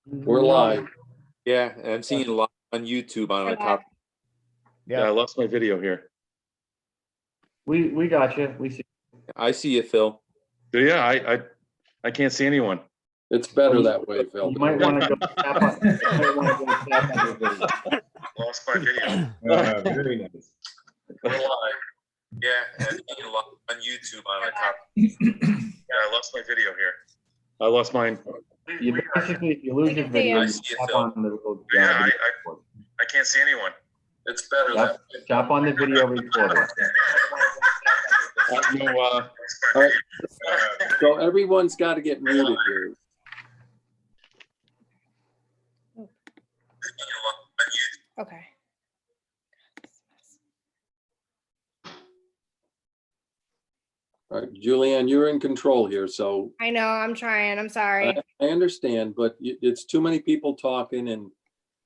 We're live. Yeah, and I'm seeing it live on YouTube on the top. Yeah, I lost my video here. We got you. We see. I see you, Phil. Yeah, I can't see anyone. It's better that way, Phil. You might want to go tap on, you might want to go tap on your video. Lost my video. Very nice. We're live. Yeah, and I'm seeing it live on YouTube on the top. Yeah, I lost my video here. I lost mine. You basically, if you lose your video, I you see it, tap Phil. on the little. Yeah, video I can't see anyone. It's better that Tap, tap on the video recorder. No, all right. So everyone's got to get muted here. Okay. All right, Julianne, you're in control here, so I know, I'm trying. I'm sorry. I understand, but it's too many people talking, and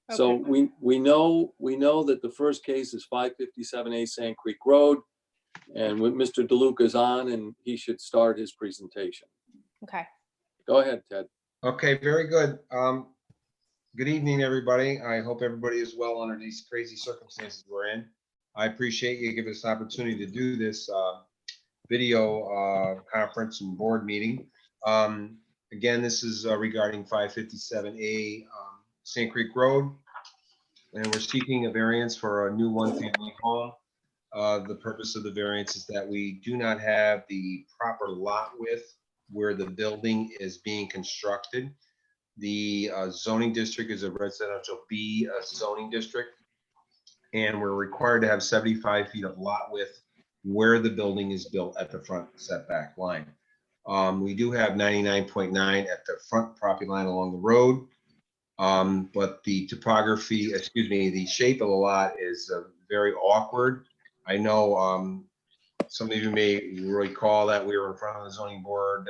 so we know that the first case is 557A Sand Creek Road, and when Mr. DeLuca's on, and he should start his presentation. Okay. Go ahead, Ted. Okay, very good. Good evening, everybody. I hope everybody is well under these crazy circumstances we're in. I appreciate you giving us the opportunity to do this video conference and board meeting. Again, this is regarding 557A Sand Creek Road, and we're seeking a variance for a new one-family home. The purpose of the variance is that we do not have the proper lot width where the building is being constructed. The zoning district is a residential B zoning district, and we're required to have 75 feet of lot width where the building is built at the front setback line. We do have 99.9 at the front property line along the road, but the topography, excuse me, the shape of the lot is very awkward. I know some of you may recall that we were in front of the zoning board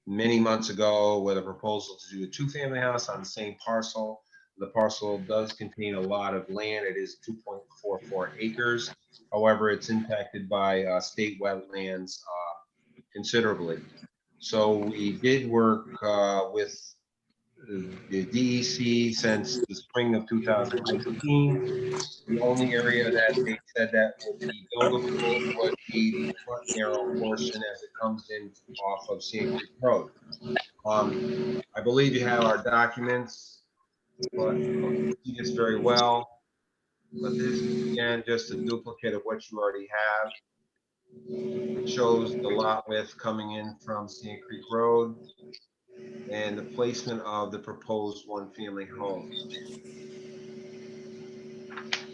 many months ago with a proposal to do a two-family house on the same parcel. The parcel does contain a lot of land. It is 2.44 acres. However, it's impacted by state wetlands considerably. So we did work with the DEC since the spring of 2019. The only area that they said that would be buildable would be the front narrow portion as it comes in off of Sand Creek Road. I believe you have our documents, but you see this very well. But this is again just a duplicate of what you already have. It shows the lot width coming in from Sand Creek Road and the placement of the proposed one-family home.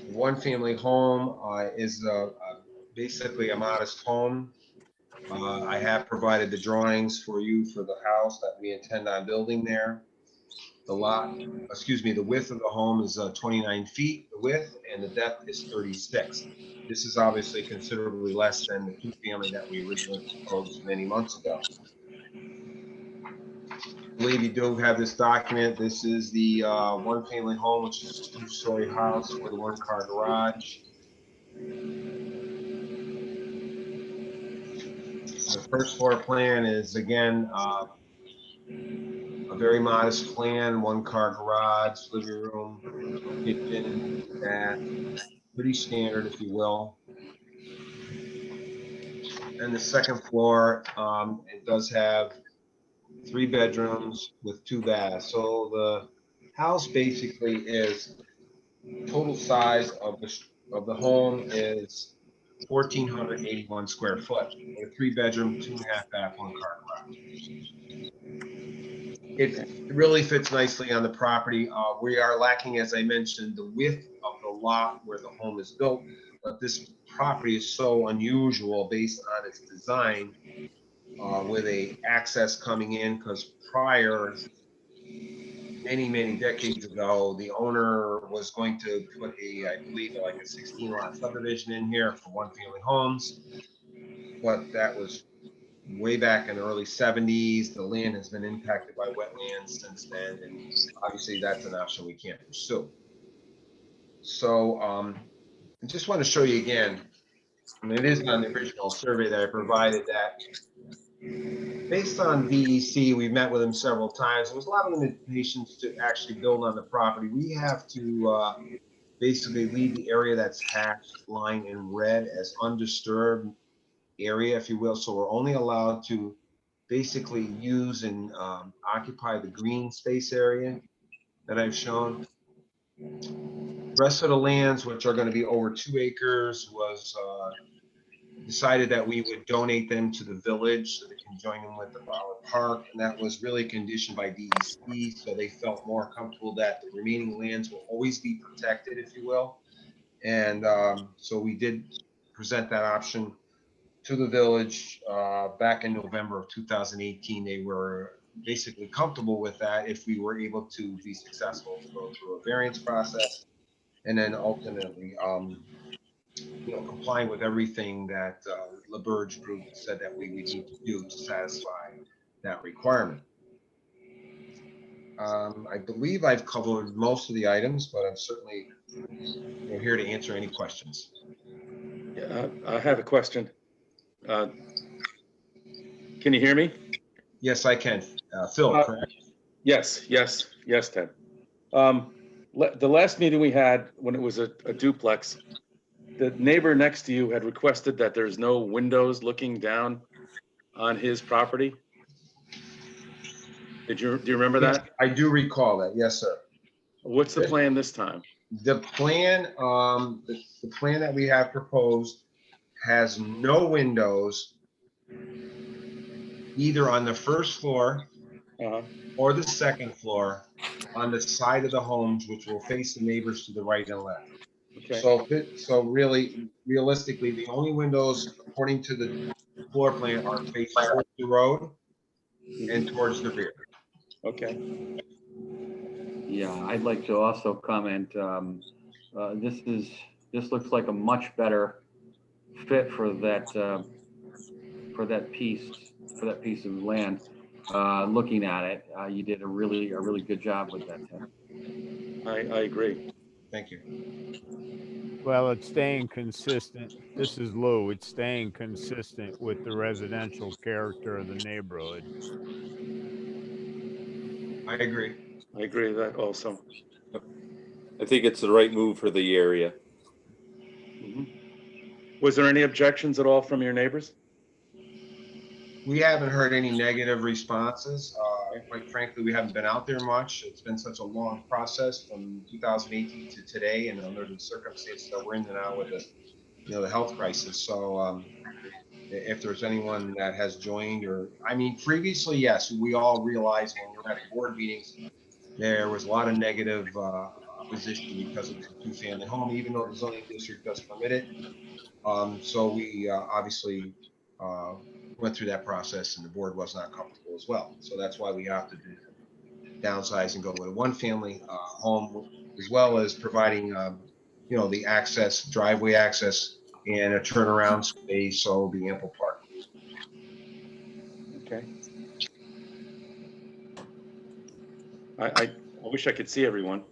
One-family home is basically a modest home. I have provided the drawings for you for the house that we intend on building there. The width of the home is 29 feet, the width, and the depth is 36. This is obviously considerably less than the two-family that we originally proposed many months ago. I believe you do have this document. This is the one-family home, which is a two-story house with a one-car garage. The first floor plan is, again, a very modest plan, one-car garage, living room, kitchen, bath, pretty standard, if you will. And the second floor, it does have 3 bedrooms with 2 baths. So the house basically is, total size of the home is 1,481 square foot, with a 3-bedroom, 2.5 bath, 1-car garage. It really fits nicely on the property. We are lacking, as I mentioned, the width of the lot where the home is built, but this property is so unusual based on its design, with a access coming in, because prior, many decades ago, the owner was going to put I believe like a 16-lot subdivision in here for one-family homes, but that was way back in the early 70s. The land has been impacted by wetlands since then, and obviously that's an option we can't pursue. So I just want to show you again, and it is on the original survey that I provided, that based on DEC, we've met with them several times. There was a lot of limitations to actually build on the property. We have to basically leave the area that's hatched line in red as undisturbed area, if you will. So we're only allowed to basically use and occupy the green space area that I've shown. Rest of the lands, which are going to be over 2 acres, was decided that we would donate them to the village so they can join in with the Ballard Park. And that was really conditioned by DEC. So they felt more comfortable that the remaining lands will always be protected, if you will. And so we did present that option to the village back in November of 2018. They were basically comfortable with that if we were able to be successful to go through a variance process and then ultimately complying with everything that LaBerge Group said that we would need to do to satisfy that requirement. I believe I've covered most of the items, but I'm certainly here to answer any questions. Yeah, I have a question. Can you hear me? Yes, I can. Phil, correct? Yes, Ted. The last meeting we had, when it was a duplex, the neighbor next to you had requested that there's no windows looking down on his property. Do you remember Yes, that? I do recall that. Yes, sir. What's the plan this time? The plan, the plan that we have proposed has no windows either on the first floor or the second floor on the side of the homes, which will face the neighbors to the right and left. Okay. So really, realistically, the only windows, according to the floor plan, are faced towards the road and towards the rear. Okay. Yeah, I'd like to also comment, this looks like a much better fit for that piece of land. Looking at it, you did a really good job with that, Ted. I agree. Thank you. Well, it's staying consistent. This is Lou. It's staying consistent with the residential character of the neighborhood. I agree. I agree with that also. I think it's the right move for the area. Was there any objections at all from your neighbors? We haven't heard any negative responses. Quite frankly, we haven't been out there much. It's been such a long process from 2018 to today, and under the circumstances that we're in now with the health crisis. So if there's anyone that has joined, or I mean, previously, yes, we all realized when we were at board meetings, there was a lot of negative opposition because it's a 2-family home, even though the zoning district does permit it. So we obviously went through that process, and the board was not comfortable as well. So that's why we opted to downsize and go with a 1-family home, as well as providing the access, driveway access, and a turnaround space, so it'll be ample parking. Okay. I wish I could see everyone.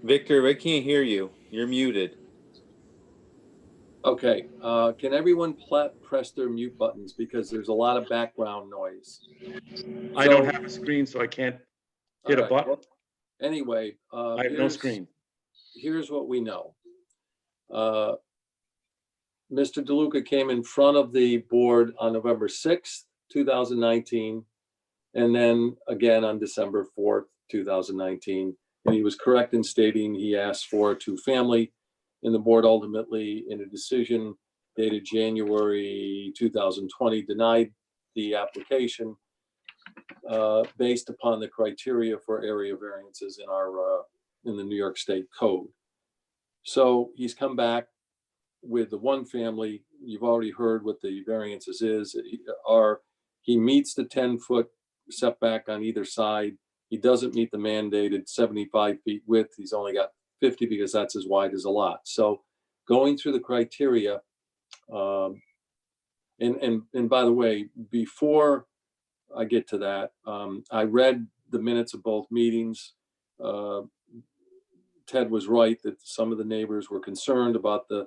Victor, I can't hear you. You're muted. Okay, can everyone press their mute buttons because there's a lot of background noise. I don't have a screen, so I can't hit a All right, button. well, anyway, I have no screen. Here's what we know. Mr. DeLuca came in front of the board on November 6th, 2019, and then again on December 4th, 2019. And he was correct in stating he asked for a 2-family, and the board ultimately, in a decision dated January 2020, denied the application based upon the criteria for area variances in the New York State Code. So he's come back with the 1-family. You've already heard what the variances is. He meets the 10-foot setback on either side. He doesn't meet the mandated 75 feet width. He's only got 50 because that's as wide as a lot. So going through the criteria, and by the way, before I get to that, I read the minutes of both meetings. Ted was right that some of the neighbors were concerned about the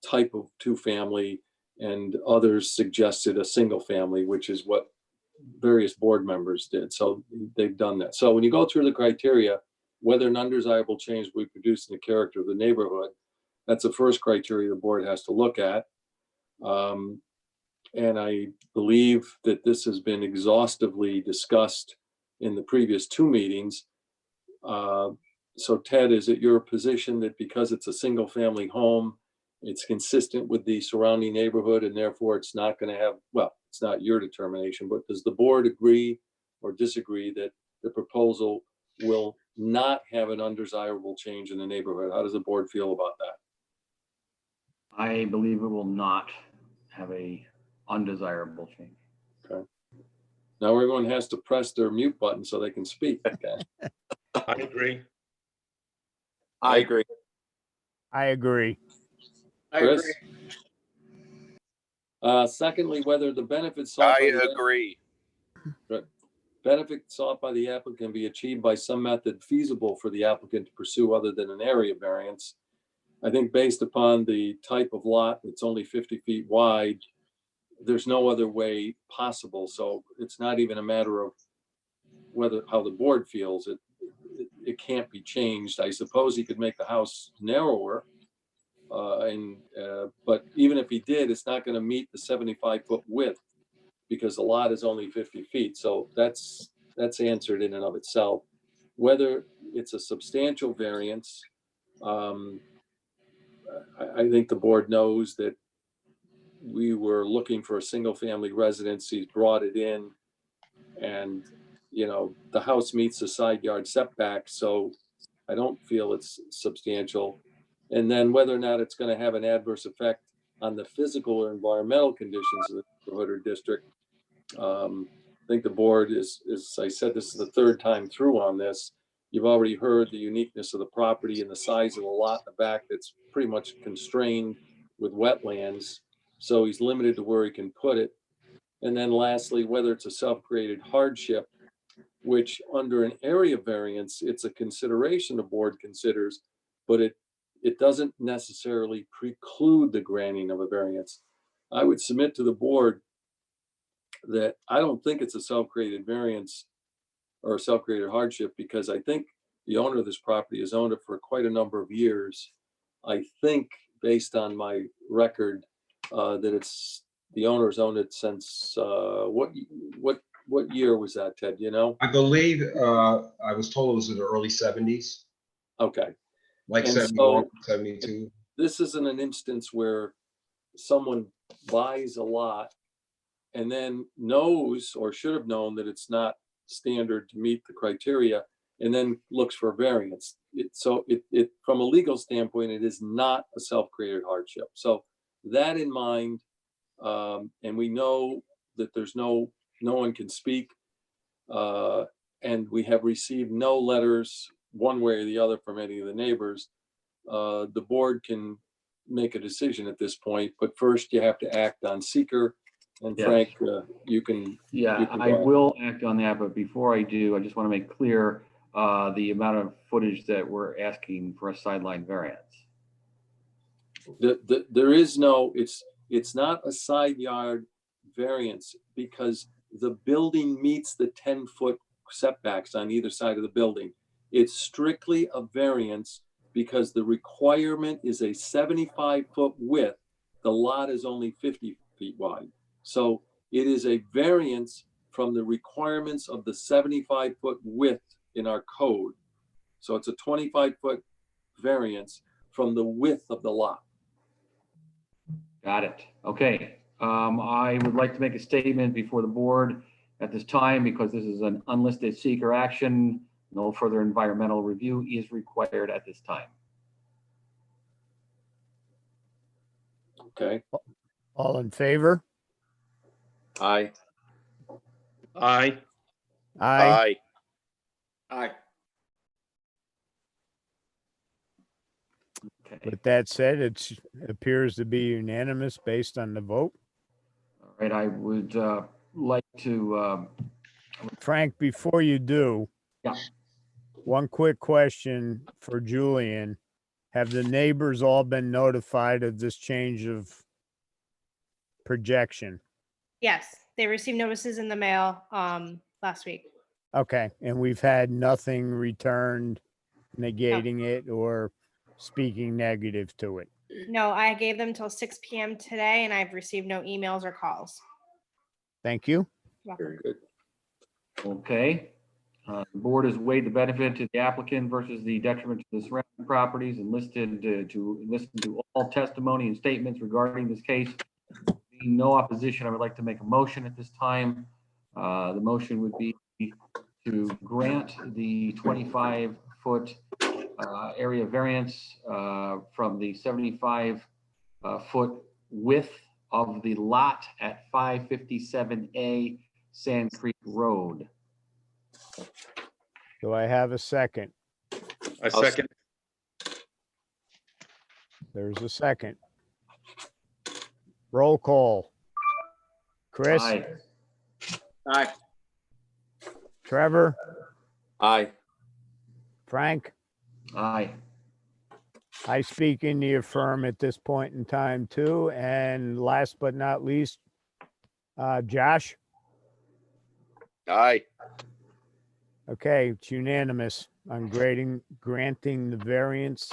type of 2-family and others suggested a single family, which is what various board members did. So they've done that. So when you go through the criteria, whether an undesirable change will be produced in the character of the neighborhood, that's the first criteria the board has to look at. And I believe that this has been exhaustively discussed in the previous two meetings. So Ted, is it your position that because it's a single family home, it's consistent with the surrounding neighborhood and therefore it's not going to have, well, it's not your determination, but does the board agree or disagree that the proposal will not have an undesirable change in the neighborhood? How does the board feel about that? I believe it will not have a undesirable change. Okay. Now everyone has to press their mute button so they can speak. Okay. I agree. I agree. I agree. Chris? Secondly, whether the benefits sought by the agree. benefit sought by the applicant can be achieved by some method feasible for the applicant to pursue other than an area variance. I think based upon the type of lot, it's only 50 feet wide. There's no other way possible. So it's not even a matter of how the board feels. It can't be changed. I suppose he could make the house narrower. But even if he did, it's not going to meet the 75-foot width because the lot is only 50 feet. So that's answered in and of itself. Whether it's a substantial variance, I think the board knows that we were looking for a single family residence. He's brought it in and, the house meets the side yard setback. So I don't feel it's substantial. And then whether or not it's going to have an adverse effect on the physical or environmental conditions of the neighborhood or district. I think the board is, as I said, this is the third time through on this. You've already heard the uniqueness of the property and the size of the lot in the back that's pretty much constrained with wetlands. So he's limited to where he can put it. And then lastly, whether it's a self-created hardship, which under an area variance, it's a consideration the board considers, but it doesn't necessarily preclude the granting of a variance. I would submit to the board that I don't think it's a self-created variance or a self-created hardship because I think the owner of this property has owned it for quite a number of years. I think based on my record that the owner's owned it since what year was that, Ted? I believe, I was told it was in the early 70s, Okay. like And 71, so 72. this isn't an instance where someone buys a lot and then knows or should have known that it's not standard to meet the criteria and then looks for a variance. So from a legal standpoint, it is not a self-created hardship. So that in mind, and we know that there's no one can speak, and we have received no letters one way or the other from any of the neighbors. The board can make a decision at this point, but first you have to act on seeker. And Yes. Frank, you can. Yeah, you can I go ahead. will act on that, but before I do, I just want to make clear the amount of footage that we're asking for a sideline variance. There is no, it's not a side yard variance because the building meets the 10-foot setbacks on either side of the building. It's strictly a variance because the requirement is a 75-foot width. The lot is only 50 feet wide. So it is a variance from the requirements of the 75-foot width in our code. So it's a 25-foot variance from the width of the lot. Got it. Okay. I would like to make a statement before the board at this time because this is an unlisted seeker action. No further environmental review is required at this time. Okay. All in favor? Aye. Aye. Aye. Aye. Okay. With that said, it appears to be unanimous based on the vote. All right. I would like to. Frank, before you do. Yeah. One quick question for Julian. Have the neighbors all been notified of this change of projection? Yes, they received notices in the mail last week. Okay, and we've had nothing returned negating it or speaking negative to it. No, I gave them till 6 p.m. today, and I've received no emails or calls. Thank you. Welcome. Very good. Okay. The board has weighed the benefit to the applicant versus the detriment to the surrounding properties and listed to listen to all testimony and statements regarding this case. Being no opposition, I would like to make a motion at this time. The motion would be to grant the 25-foot area variance from the 75-foot width of the lot at 557A Sand Creek Road. Do I have a second? I second. There's a second. Roll call. Chris, Aye. Aye. Trevor, Aye. Frank. Aye. I speak in the affirm at this point in time too. And last but not least, Josh. Aye. Okay, it's unanimous on granting the variance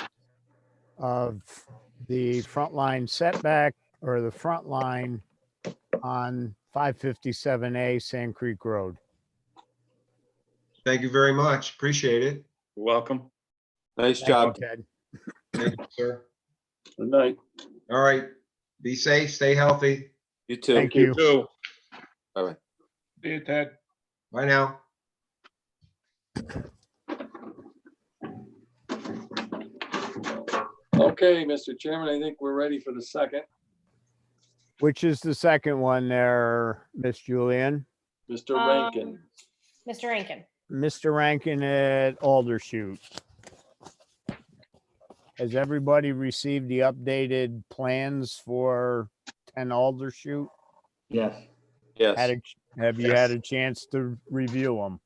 of the front line setback or the front line on 557A Sand Creek Road. Thank you very much. Appreciate it. You're welcome. Nice Thank you, job. Ted. Thank you, sir. Good night. All right. Be safe, stay healthy. You too. Thank you. Two. Bye-bye. See you, Ted. Bye now. Okay, Mr. Chairman, I think we're ready for the second. Which is the second one there, Miss Julian? Mr. Rankin. Mr. Rankin. Mr. Rankin at Aldershoot. Has everybody received the updated plans for 10 Aldershoot? Yes, Yes. Have you had a chance to review them?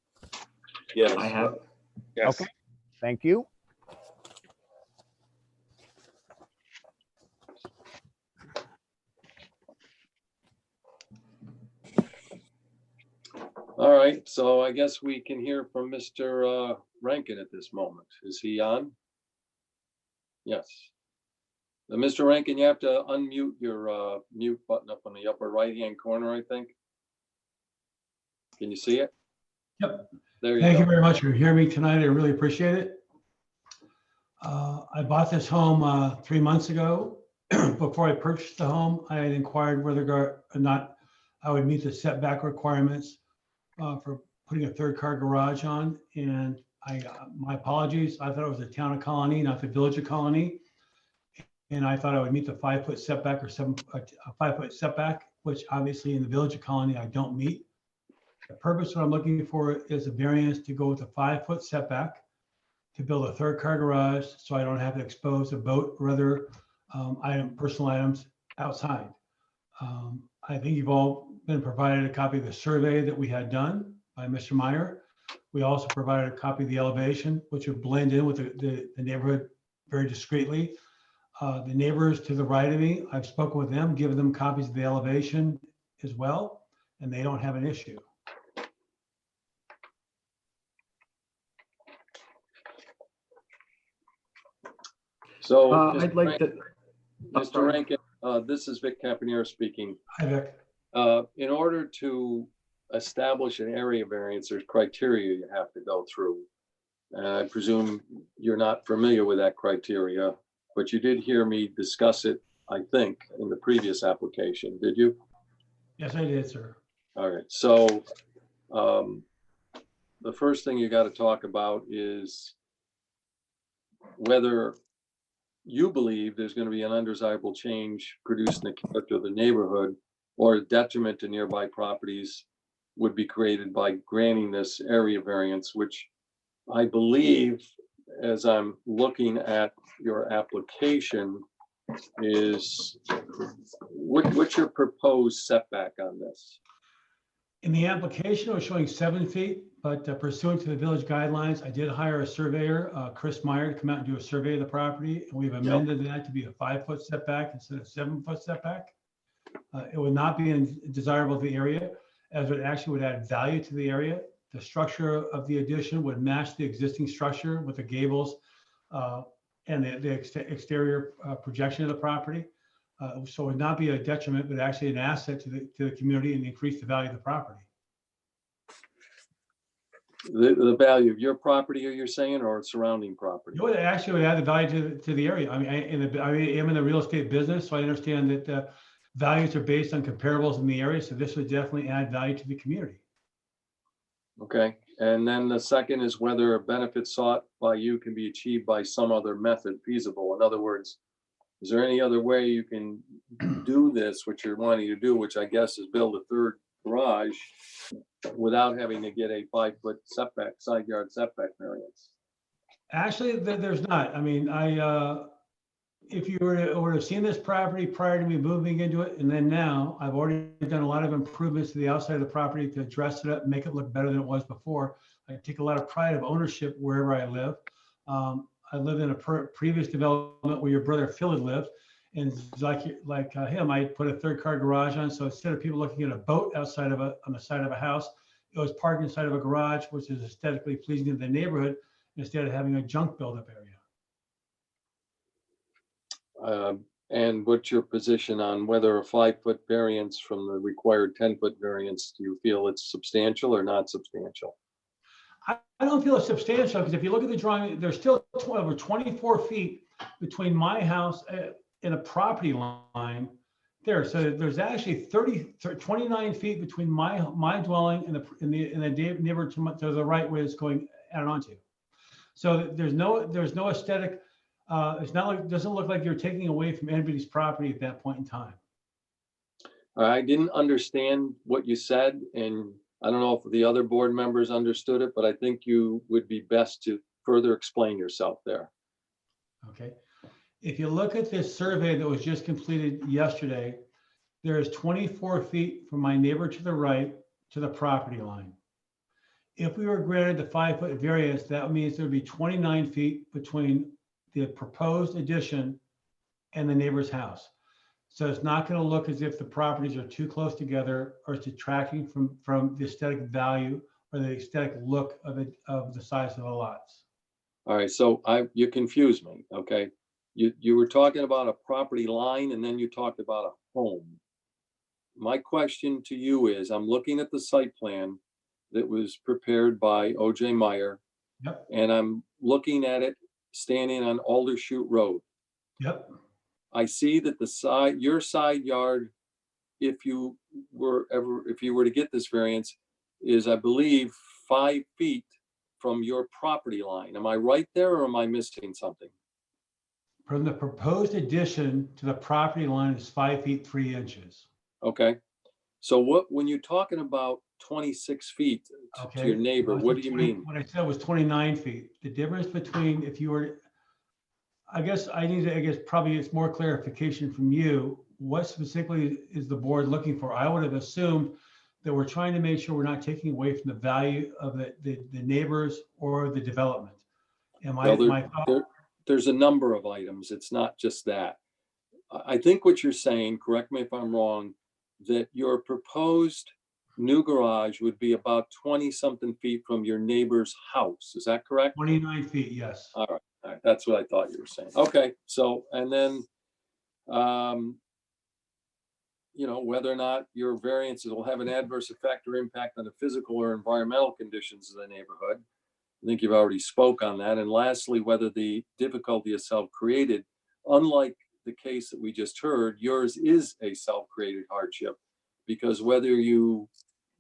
Yes. I have. Yes. Okay. Thank you. All right, so I guess we can hear from Mr. Rankin at this moment. Is he on? Yes. Mr. Rankin, you have to unmute your mute button up on the upper right-hand corner, I think. Can you see it? Yep. There you Thank you go. very much for hearing me tonight. I really appreciate it. I bought this home 3 months ago. Before I purchased the home, I had inquired whether or not I would meet the setback requirements for putting a third car garage on. And my apologies, I thought it was the town of Colony, not the village of Colony. And I thought I would meet the 5 foot setback or a 5 foot setback, which obviously in the village of Colony, I don't meet. The purpose what I'm looking for is a variance to go with a 5 foot setback to build a third car garage so I don't have to expose a boat or other personal items outside. I think you've all been provided a copy of the survey that we had done by Mr. Meyer. We also provided a copy of the elevation, which would blend in with the neighborhood very discreetly. The neighbors to the right of me, I've spoken with them, given them copies of the elevation as well, and they don't have an issue. So, I'd like to. Mr. Rankin, this is Vic Campanero speaking. Hi, Vic. In order to establish an area variance, there's criteria you have to go through. I presume you're not familiar with that criteria, but you did hear me discuss it, I think, in the previous application, did you? Yes, I did, sir. All right, so the first thing you got to talk about is whether you believe there's going to be an undesirable change produced in the character of the neighborhood or a detriment to nearby properties would be created by granting this area variance, which I believe, as I'm looking at your application, is what's your proposed setback on this? In the application, it was showing 7 feet, but pursuant to the village guidelines, I did hire a surveyor, Chris Meyer, to come out and do a survey of the property. And we've amended that to be a 5 foot setback instead of 7 foot setback. It would not be desirable to the area, as it actually would add value to the area. The structure of the addition would match the existing structure with the gables and the exterior projection of the property. So it would not be a detriment, but actually an asset to the community and increase the value of the property. The value of your property, are you saying, or surrounding property? It would actually add the value to the area. I mean, I am in the real estate business, so I understand that values are based on comparables in the area. So this would definitely add value to the community. Okay, and then the second is whether a benefit sought by you can be achieved by some other method feasible. In other words, is there any other way you can do this, which you're wanting to do, which I guess is build a third garage without having to get a 5-foot setback, side yard setback variance? Actually, there's not. I mean, if you were to have seen this property prior to me moving into it, and then now, I've already done a lot of improvements to the outside of the property to dress it up, make it look better than it was before. I take a lot of pride of ownership wherever I live. I lived in a previous development where your brother Phil had lived, and like him, I put a third-car garage on. So instead of people looking at a boat outside of on the side of a house, it was parked inside of a garage, which is aesthetically pleasing to the neighborhood, instead of having a junk buildup area. And what's your position on whether a 5-foot variance from the required 10-foot variance, do you feel it's substantial or not substantial? I don't feel it's substantial, because if you look at the drawing, there's still over 24 feet between my house and a property line there. So there's actually 29 feet between my dwelling and the neighbor to the right, where it's going added onto. So there's no aesthetic. It's not like, it doesn't look like you're taking away from anybody's property at that point in time. I didn't understand what you said, and I don't know if the other board members understood it, but I think you would be best to further explain yourself there. Okay. If you look at this survey that was just completed yesterday, there is 24 feet from my neighbor to the right to the property line. If we were granted the 5-foot variance, that means there'd be 29 feet between the proposed addition and the neighbor's house. So it's not going to look as if the properties are too close together or it's detracting from the aesthetic value or the aesthetic look of the size of the lots. All right, so you confused me, okay? You were talking about a property line and then you talked about a home. My question to you is, I'm looking at the site plan that was prepared by O.J. Meyer. Yep. And I'm looking at it standing on Aldershoot Road. Yep. I see that your side yard, if you were to get this variance, is, I believe, 5 feet from your property line. Am I right there, or am I missing something? From the proposed addition to the property line is 5 feet 3 inches. Okay. So when you're talking about 26 feet to your neighbor, what do you mean? What I said was 29 feet. The difference between, if you were, I guess probably it's more clarification from you. What specifically is the board looking for? I would have assumed that we're trying to make sure we're not taking away from the value of the neighbors or the development. There's a number of items. It's not just that. I think what you're saying, correct me if I'm wrong, that your proposed new garage would be about 20-something feet from your neighbor's house. Is that correct? 29 feet, yes. All right. That's what I thought you were saying. Okay, so, and then, whether or not your variances will have an adverse effect or impact on the physical or environmental conditions of the neighborhood. I think you've already spoke on that. And lastly, whether the difficulty is self-created. Unlike the case that we just heard, yours is a self-created hardship, because whether you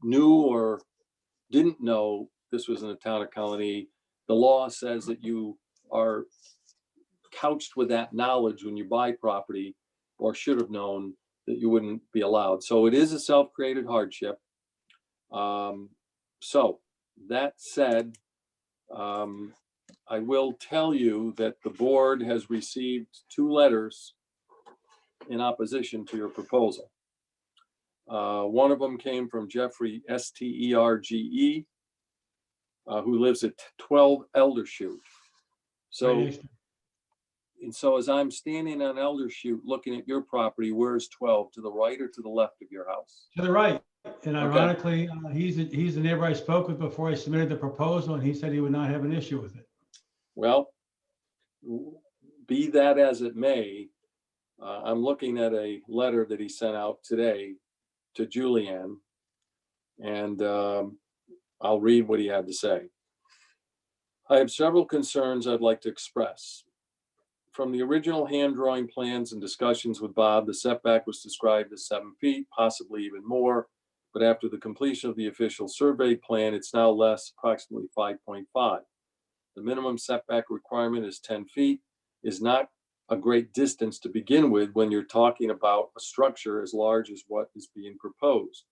knew or didn't know this was in the town of Colony, the law says that you are couched with that knowledge when you buy property, or should have known that you wouldn't be allowed. So it is a self-created hardship. So that said, I will tell you that the board has received 2 letters in opposition to your proposal. One of them came from Jeffrey Sterge, who lives at 12 Eldershoot. So And so as I'm standing on Eldershoot looking at your property, where's 12? To the right or to the left of your house? To the right. And Okay. ironically, he's the neighbor I spoke with before I submitted the proposal, and he said he would not have an issue with it. Well, be that as it may, I'm looking at a letter that he sent out today to Julianne, and I'll read what he had to say. I have several concerns I'd like to express. From the original hand drawing plans and discussions with Bob, the setback was described as 7 feet, possibly even more. But after the completion of the official survey plan, it's now less, approximately 5.5. The minimum setback requirement is 10 feet, is not a great distance to begin with when you're talking about a structure as large as what is being proposed.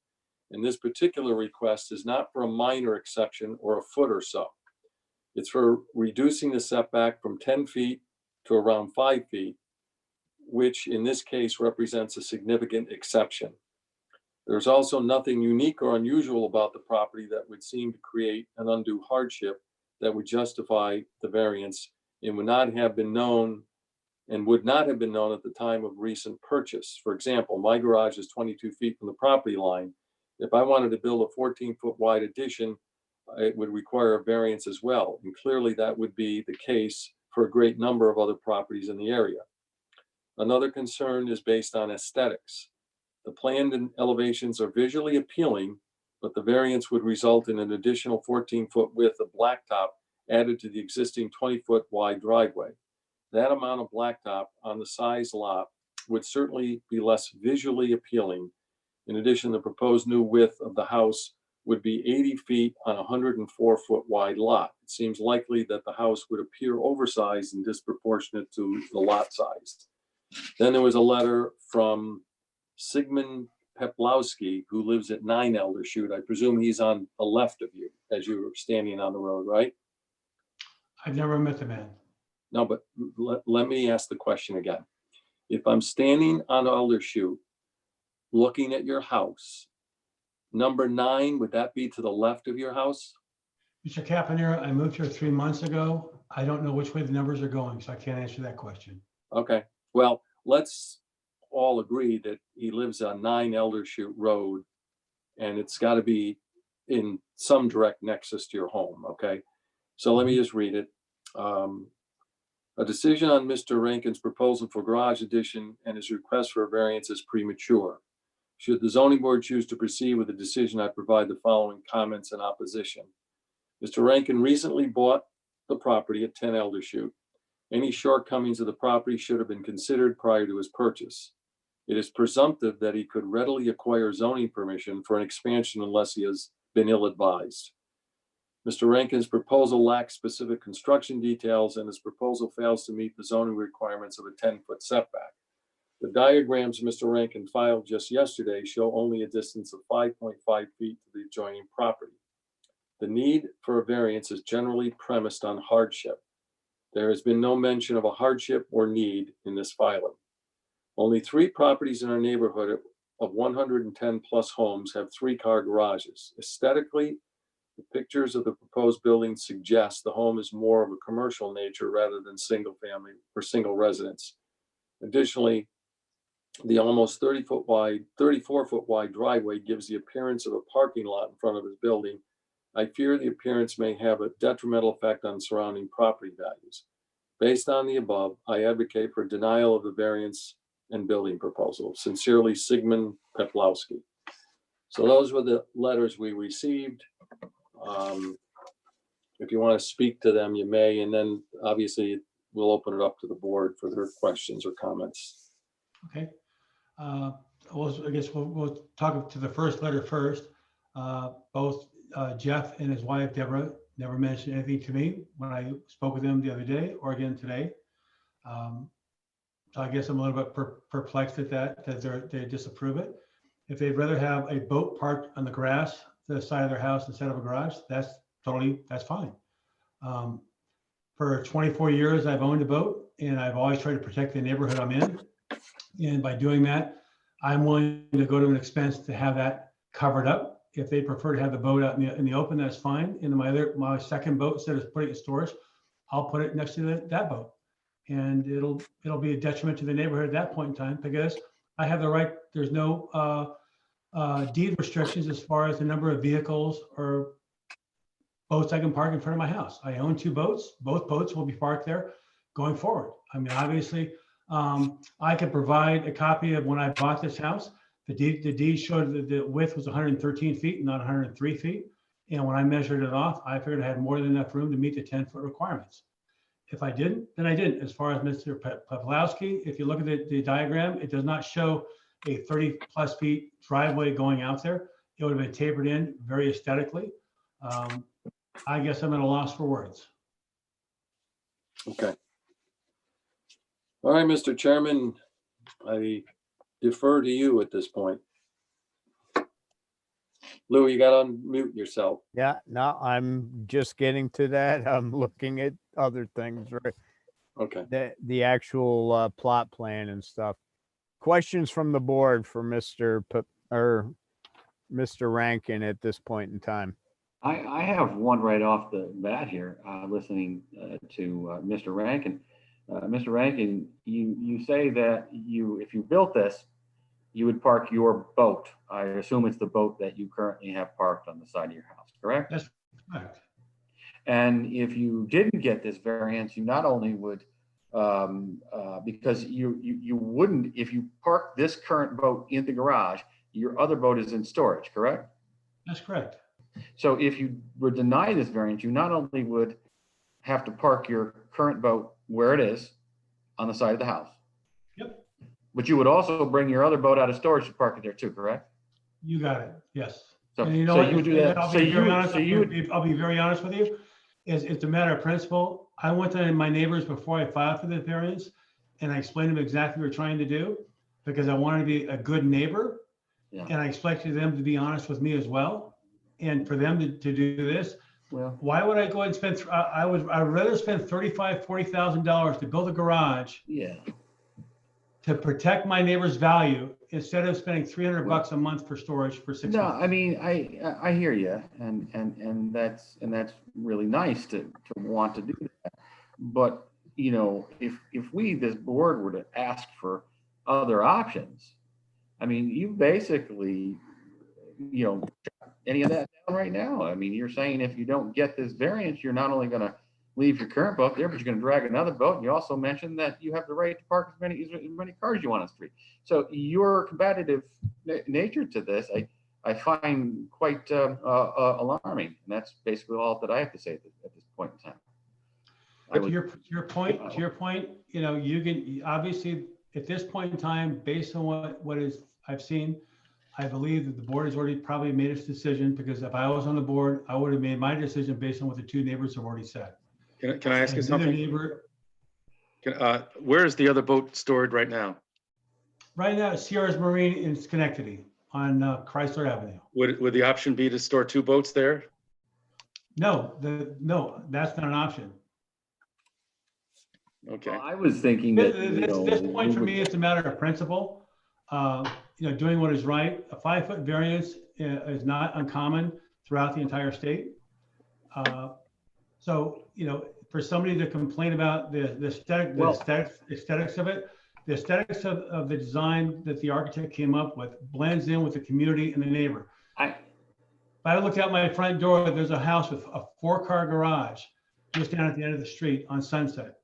And this particular request is not for a minor exception or a foot or so. It's for reducing the setback from 10 feet to around 5 feet, which in this case represents a significant exception. There's also nothing unique or unusual about the property that would seem to create an undue hardship that would justify the variance and would not have been known at the time of recent purchase. For example, my garage is 22 feet from the property line. If I wanted to build a 14-foot wide addition, it would require a variance as well. And clearly that would be the case for a great number of other properties in the area. Another concern is based on aesthetics. The planned elevations are visually appealing, but the variance would result in an additional 14-foot width of blacktop added to the existing 20-foot wide driveway. That amount of blacktop on the size lot would certainly be less visually appealing. In addition, the proposed new width of the house would be 80 feet on a 104-foot wide lot. It seems likely that the house would appear oversized and disproportionate to the lot size. Then there was a letter from Sigmund Peplowski, who lives at 9 Eldershoot. I presume he's on the left of you as you're standing on the road, right? I've never met the man. No, but let me ask the question again. If I'm standing on Eldershoot, looking at your house, number 9, would that be to the left of your house? Mr. Caponera, I moved here 3 months ago. I don't know which way the numbers are going, so I can't answer that question. Okay, well, let's all agree that he lives on 9 Eldershoot Road, and it's got to be in some direct nexus to your home, okay? So let me just read it. A decision on Mr. Rankin's proposal for garage addition and his request for a variance is premature. Should the zoning board choose to proceed with the decision, I provide the following comments in opposition. Mr. Rankin recently bought the property at 10 Eldershoot. Any shortcomings of the property should have been considered prior to his purchase. It is presumptive that he could readily acquire zoning permission for an expansion unless he has been ill-advised. Mr. Rankin's proposal lacks specific construction details, and his proposal fails to meet the zoning requirements of a 10-foot setback. The diagrams Mr. Rankin filed just yesterday show only a distance of 5.5 feet to the adjoining property. The need for a variance is generally premised on hardship. There has been no mention of a hardship or need in this filing. Only 3 properties in our neighborhood of 110 plus homes have 3-car garages. Aesthetically, the pictures of the proposed building suggest the home is more of a commercial nature rather than single family or single residence. Additionally, the almost 34-foot wide driveway gives the appearance of a parking lot in front of his building. I fear the appearance may have a detrimental effect on surrounding property values. Based on the above, I advocate for denial of the variance and building proposal. Sincerely, Sigmund Peplowski. So those were the letters we received. If you want to speak to them, you may, and then obviously we'll open it up to the board for their questions or comments. Okay. I guess we'll talk to the first letter first. Both Jeff and his wife, Deborah, never mentioned anything to me when I spoke with them the other day or again today. So I guess I'm a little bit perplexed at that they disapprove it. If they'd rather have a boat parked on the grass to the side of their house instead of a garage, that's fine. For 24 years, I've owned a boat, and I've always tried to protect the neighborhood I'm in. And by doing that, I'm willing to go to an expense to have that covered up. If they prefer to have the boat out in the open, that's fine. And my second boat, instead of putting it in storage, I'll put it next to that boat. And it'll be a detriment to the neighborhood at that point in time because I have the right, there's no deed restrictions as far as the number of vehicles or boats I can park in front of my house. I own 2 boats. Both boats will be parked there going forward. I mean, obviously, I could provide a copy of when I bought this house. The deed showed that the width was 113 feet, not 103 feet. And when I measured it off, I figured I had more than enough room to meet the 10-foot requirements. If I didn't, then I didn't. As far as Mr. Pawlowski, if you look at the diagram, it does not show a 30+ feet driveway going out there. It would have been tapered in very aesthetically. I guess I'm at a loss for words. Okay. All right, Mr. Chairman, I defer to you at this point. Lou, you got to unmute yourself. Yeah, no, I'm just getting to that. I'm looking at other things, right? Okay. The actual plot plan and stuff. Questions from the board for Mr. Mr. Rankin at this point in time. I have one right off the bat here, listening to Mr. Rankin. Mr. Rankin, you say that if you built this, you would park your boat. I assume it's the boat that you currently have parked on the side of your house, correct? That's correct. And if you didn't get this variance, you not only would, because you wouldn't, if you park this current boat in the garage, your other boat is in storage, correct? That's correct. So if you were denied this variance, you not only would have to park your current boat where it is on the side of the house. Yep. But you would also bring your other boat out of storage to park it there too, correct? You got it. Yes. So, And you know so what? you would do that. I'll So be you very would, honest. so you would, I'll be very honest with you. It's a matter of principle. I went to my neighbors before I filed for the variance, and I explained to them exactly what we're trying to do because I wanted to be a good neighbor, yeah. and I expected them to be honest with me as well. And for them to do this, Well, why would I go ahead and spend? I'd rather spend $35,000, $40,000 to build a garage yeah. to protect my neighbor's value instead of spending $300 a month for storage for 6 No, months. I mean, I hear you, and that's really nice to want to do that. But you know, if we, this board, were to ask for other options, I mean, you basically, you know, any of that down right now. I mean, you're saying if you don't get this variance, you're not only going to leave your current boat there, but you're going to drag another boat. And you also mentioned that you have the right to park as many cars you want on the street. So your combative nature to this, I find quite alarming. And that's basically all that I have to say at this point in time. To your point, you know, you can obviously at this point in time, based on what I've seen, I believe that the board has already probably made its decision, because if I was on the board, I would have made my decision based on what the 2 neighbors have already said. Can I ask you And something? neighbor, Where is the other boat stored right now? right now, Sierra's Marine in Schenectady on Chrysler Avenue. Would the option be to store 2 boats there? No, that's not an option. Okay. Well, I was thinking that This point for me, it's a matter of principle. You know, doing what is right. A 5-foot variance is not uncommon throughout the entire state. So, you know, for somebody to complain about the aesthetics of it, the aesthetics of the design that the architect came up with blends in with the community and the neighbor. If I looked out my front door, there's a house with a 4-car garage just down at the end of the street on Sunset.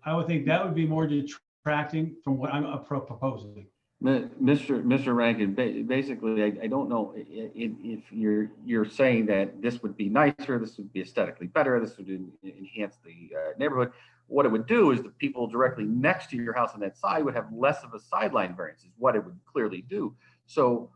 I would think that would be more detracting from what I'm proposing. Mr. Rankin, basically, I don't know if you're saying that this would be nicer, this would be aesthetically better, this would enhance the neighborhood. What it would do is the people directly next to your house on that side would have less of a sideline variance, is what it would clearly do. So,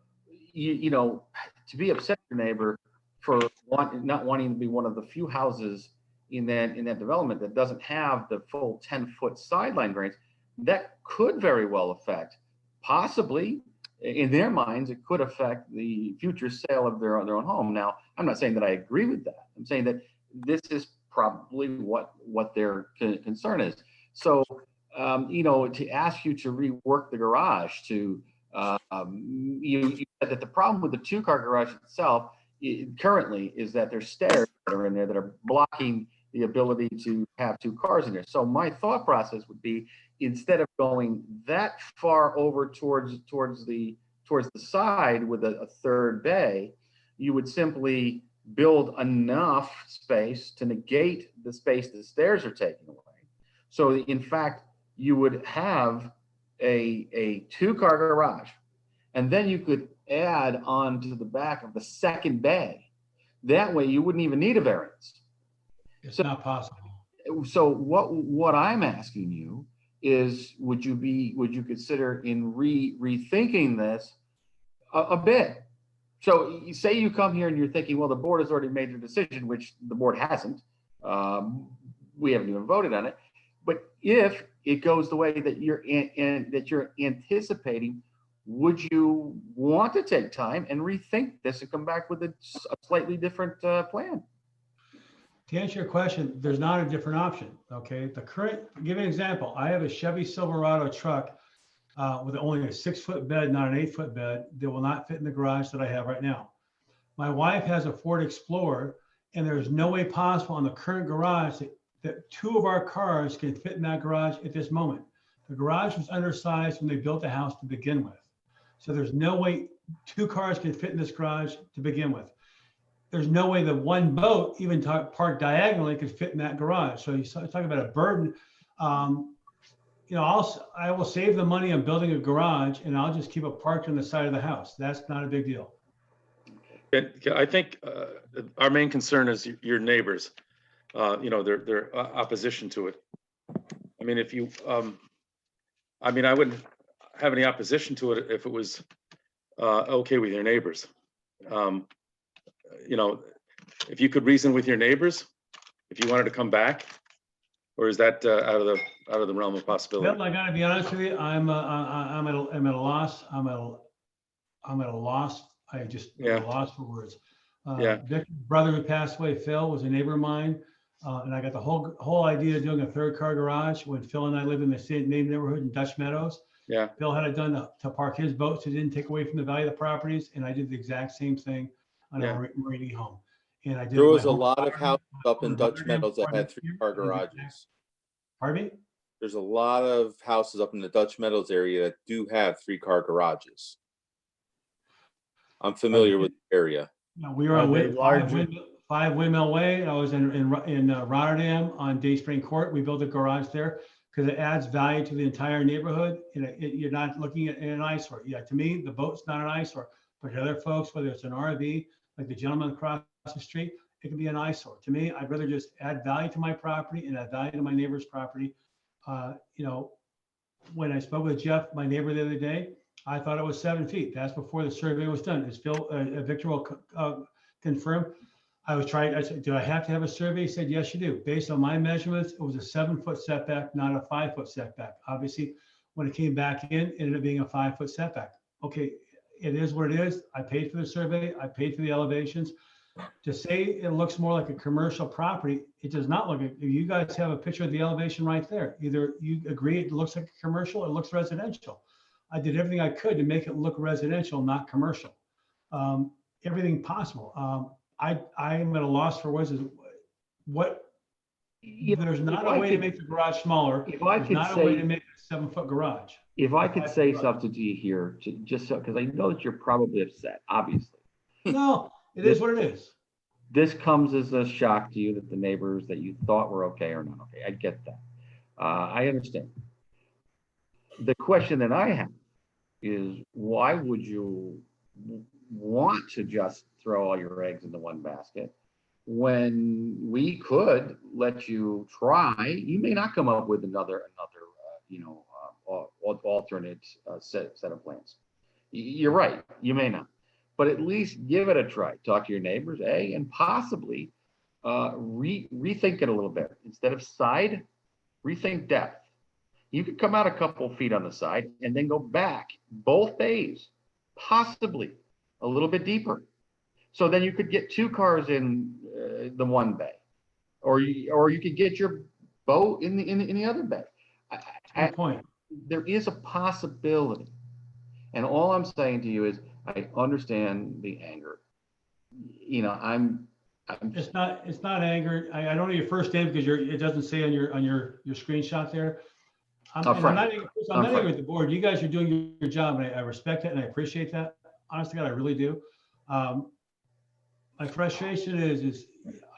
you know, to be upset with your neighbor for not wanting to be one of the few houses in that development that doesn't have the full 10-foot sideline variance, that could very well affect, possibly in their minds, it could affect the future sale of their own home. Now, I'm not saying that I agree with that. I'm saying that this is probably what their concern is. So, you know, to ask you to rework the garage, you said that the problem with the 2-car garage itself currently is that there's stairs that are in there that are blocking the ability to have two cars in there. So my thought process would be, instead of going that far over towards the side with a third bay, you would simply build enough space to negate the space the stairs are taking away. So in fact, you would have a two-car garage, and then you could add on to the back of the second bay. That way you wouldn't even need a variance. It's not possible. So what I'm asking you is, would you consider in rethinking this a bit? So you say you come here and you're thinking, well, the board has already made their decision, which the board hasn't. We haven't even voted on it. But if it goes the way that you're anticipating, would you want to take time and rethink this and come back with a slightly different plan? To answer your question, there's not a different option, okay? The current, give you an example. I have a Chevy Silverado truck with only a 6-foot bed, not an 8-foot bed, that will not fit in the garage that I have right now. My wife has a Ford Explorer, and there's no way possible on the current garage that 2 of our cars can fit in that garage at this moment. The garage was undersized when they built the house to begin with. So there's no way 2 cars can fit in this garage to begin with. There's no way that one boat, even parked diagonally, could fit in that garage. So you talk about a burden. You know, I will save the money on building a garage, and I'll just keep it parked on the side of the house. That's not a big deal. I think our main concern is your neighbors. You know, their opposition to it. I mean, if you, I mean, I wouldn't have any opposition to it if it was okay with your neighbors. You know, if you could reason with your neighbors, if you wanted to come back, or is that out of the realm of possibility? Bill, I got to be honest with you. I'm at a loss. I'm at a loss. I just at a loss for words. Vic's brother who passed away, Phil, was a neighbor of mine, and I got the whole idea of doing a 3rd-car garage when Phil and I lived in the same neighborhood in Dutch Meadows. Yeah. Phil had it done to park his boat, so it didn't take away from the value of the properties, and I did the exact same thing on a Marine home. And I did. There was a lot of houses up in Dutch Meadows that had 3-car garages. Pardon me? There's a lot of houses up in the Dutch Meadows area that do have 3-car garages. I'm familiar with the area. No, we were on 5 Windmill Way. I was in Rotterdam on Day Spring Court. We built a garage there because it adds value to the entire neighborhood. And you're not looking at an eyesore. Yeah, to me, the boat's not an eyesore. But to other folks, whether it's an RV, like the gentleman across the street, it can be an eyesore. To me, I'd rather just add value to my property and add value to my neighbor's property. You know, when I spoke with Jeff, my neighbor, the other day, I thought it was 7 feet. That's before the survey was done. As Phil, Victor will confirm. I said, do I have to have a survey? He said, yes, you do. Based on my measurements, it was a 7-foot setback, not a 5-foot setback. Obviously, when it came back in, it ended up being a 5-foot setback. Okay, it is what it is. I paid for the survey. I paid for the elevations. To say it looks more like a commercial property, it does not look. You guys have a picture of the elevation right there. Either you agree it looks like a commercial, or it looks residential. I did everything I could to make it look residential, not commercial. Everything possible. I'm at a loss for words. There's not a way to make the garage smaller. There's not a way to make a 7-foot garage. If I could say something to you here, just so, because I know that you're probably upset, obviously. No, it is what it is. This comes as a shock to you that the neighbors that you thought were okay are not okay. I get that. I understand. The question that I have is, why would you want to just throw all your eggs into one basket when we could let you try? You may not come up with another alternate set of plans. You're right, you may not, but at least give it a try. Talk to your neighbors, and possibly rethink it a little bit. Instead of side, rethink depth. You could come out a couple feet on the side and then go back both bays, possibly a little bit deeper. So then you could get 2 cars in the one bay, or you could get your boat in the other bay. Good point. There is a possibility, and all I'm saying to you is I understand the anger. You know, It's not anger. I don't know your first name because it doesn't say on your screenshot there. I'm Frank. not angry with the board. You guys are doing your job and I respect it and I appreciate that. Honest to God, I really do. My frustration is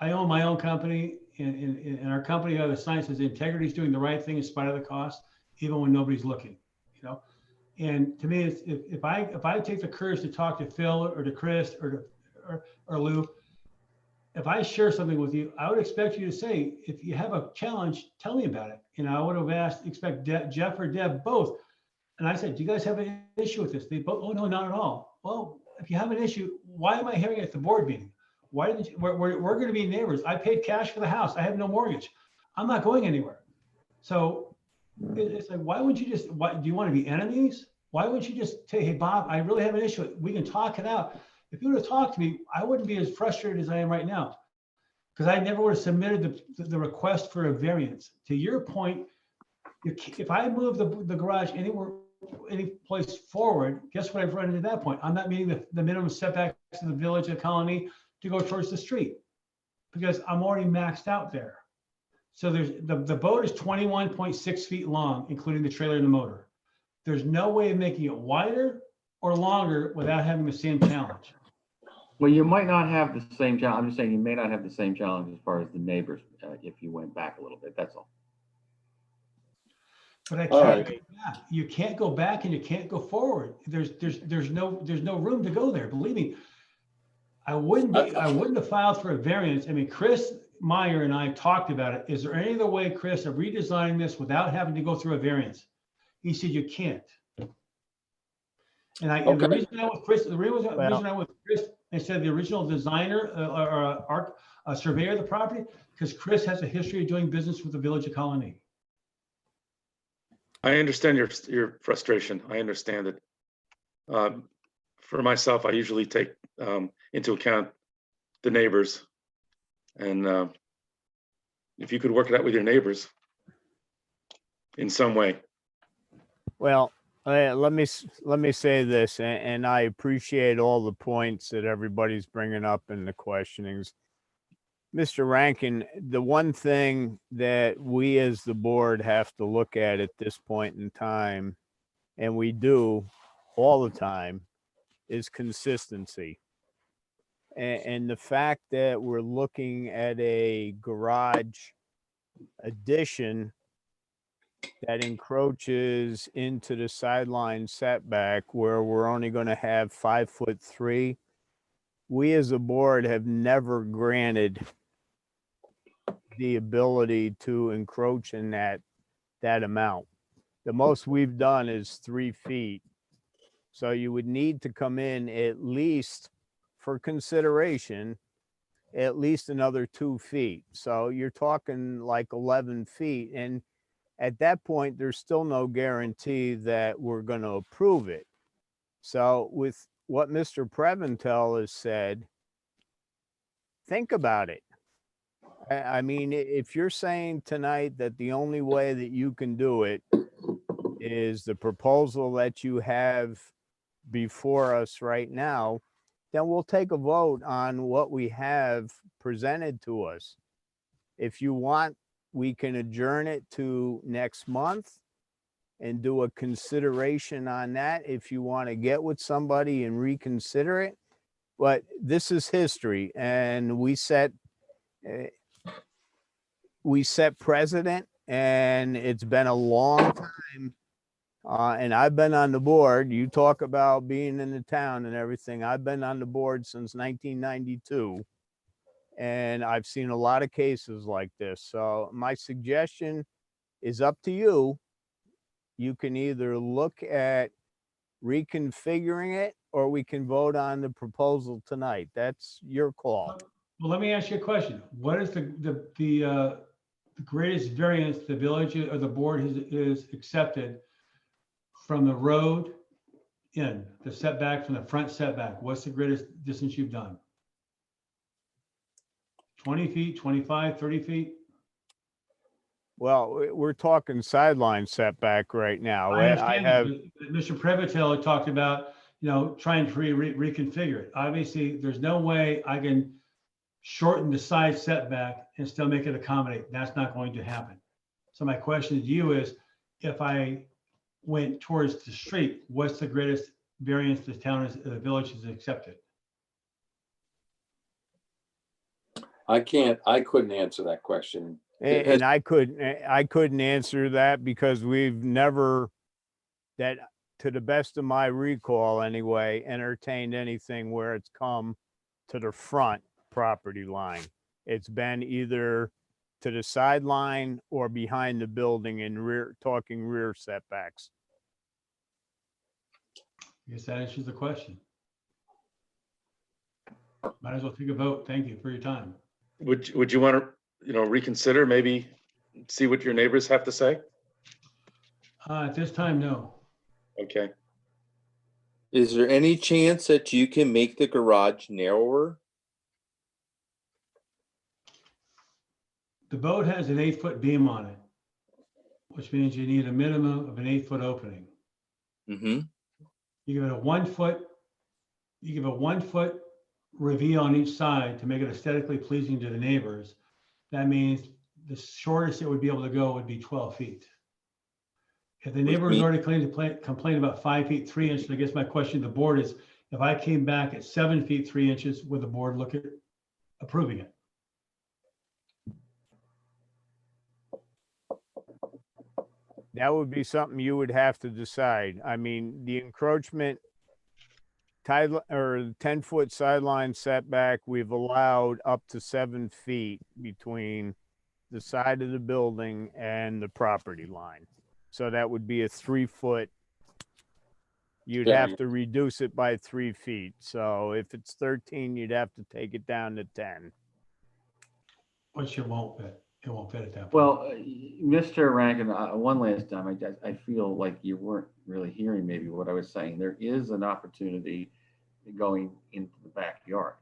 I own my own company and our company, the sign says integrity is doing the right thing in spite of the cost, even when nobody's looking, you know? And to me, it's, if I take the courage to talk to Phil or to Chris or Lou, if I share something with you, I would expect you to say, if you have a challenge, tell me about it. You know, I would have expect Jeff or Deb both. And I said, do you guys have an issue with this? They both, oh, no, not at all. Well, if you have an issue, why am I hearing it at the board meeting? Why didn't you, we're going to be neighbors. I paid cash for the house. I have no mortgage. I'm not going anywhere. So it's like, why wouldn't you just, do you want to be enemies? Why wouldn't you just say, hey, Bob, I really have an issue. We can talk it out. If you would have talked to me, I wouldn't be as frustrated as I am right now, because I never would have submitted the request for a variance. To your point, if I move the garage any place forward, guess what I've run into that point? I'm not meeting the minimum setbacks in the village of Colony to go towards the street because I'm already maxed out there. So there's the boat is 21.6 feet long, including the trailer and the motor. There's no way of making it wider or longer without having the same challenge. Well, you might not have the same challenge. I'm just saying you may not have the same challenge as far as the neighbors if you went back a little bit. That's all. But I All can't right. go back. You can't go back and you can't go forward. There's no room to go there. Believe me, I wouldn't have filed for a variance. I mean, Chris Meyer and I talked about it. Is there any other way, Chris, of redesigning this without having to go through a variance? He said you can't. And the reason I went with Chris, instead of the original designer or surveyor of the property, because Chris has a history of doing business with the village of Colony. I understand your frustration. I understand it. For myself, I usually take into account the neighbors, and if you could work it out with your neighbors in some way. Well, let me say this, and I appreciate all the points that everybody's bringing up in the questionings. Mr. Rankin, the one thing that we as the board have to look at this point in time, and we do all the time, is consistency. And the fact that we're looking at a garage addition that encroaches into the sideline setback where we're only going to have 5'3", we as a board have never granted the ability to encroach in that amount. The most we've done is 3 feet. So you would need to come in at least for consideration, at least another 2 feet. So you're talking like 11 feet. And at that point, there's still no guarantee that we're going to approve it. So with what Mr. Preventel has said, think about it. I mean, if you're saying tonight that the only way that you can do it is the proposal that you have before us right now, then we'll take a vote on what we have presented to us. If you want, we can adjourn it to next month and do a consideration on that if you want to get with somebody and reconsider it. But this is history, and we set precedent, and it's been a long time. And I've been on the board. You talk about being in the town and everything. I've been on the board since 1992. And I've seen a lot of cases like this. So my suggestion is up to you. You can either look at reconfiguring it or we can vote on the proposal tonight. That's your call. Well, let me ask you a question. What is the greatest variance the village or the board has accepted from the road in, the setback from the front setback? What's the greatest distance you've done? 20 feet, 25, 30 feet? Well, we're talking sideline setback right now. I understand that, but Mr. Previtel talked about, trying to reconfigure it. Obviously, there's no way I can shorten the side setback and still make it accommodate. That's not going to happen. So my question to you is, if I went towards the street, what's the greatest variance the town is, the village has accepted? I couldn't answer that question. It has- And I couldn't answer that because we've never, that to the best of my recall anyway, entertained anything where it's come to the front property line. It's been either to the sideline or behind the building in rear, talking rear setbacks. I guess that answers the question. Might as well take a vote. Thank you for your time. Would you want to, reconsider, maybe see what your neighbors have to say? At this time, no. Okay. Is there any chance that you can make the garage narrower? The boat has an 8-foot beam on it, which means you need a minimum of an 8-foot opening. Mm-hmm. You give it a 1 foot, you give a 1 foot reveal on each side to make it aesthetically pleasing to the neighbors. That means the shortest it would be able to go would be 12 feet. If the neighbor has mean- already complained about 5 feet 3 inches, I guess my question to the board is, if I came back at 7 feet 3 inches, would the board look at approving it? That would be something you would have to decide. I mean, the encroachment tide or 10-foot sideline setback, we've allowed up to 7 feet between the side of the building and the property line. So that would be a 3-foot. You'd have to reduce it by 3 feet. So if it's 13, you'd have to take it down to 10. Which it won't fit. It won't fit at that point. Well, Mr. Rankin, one last time, I feel like you weren't really hearing maybe what I was saying. There is an opportunity going into the backyard.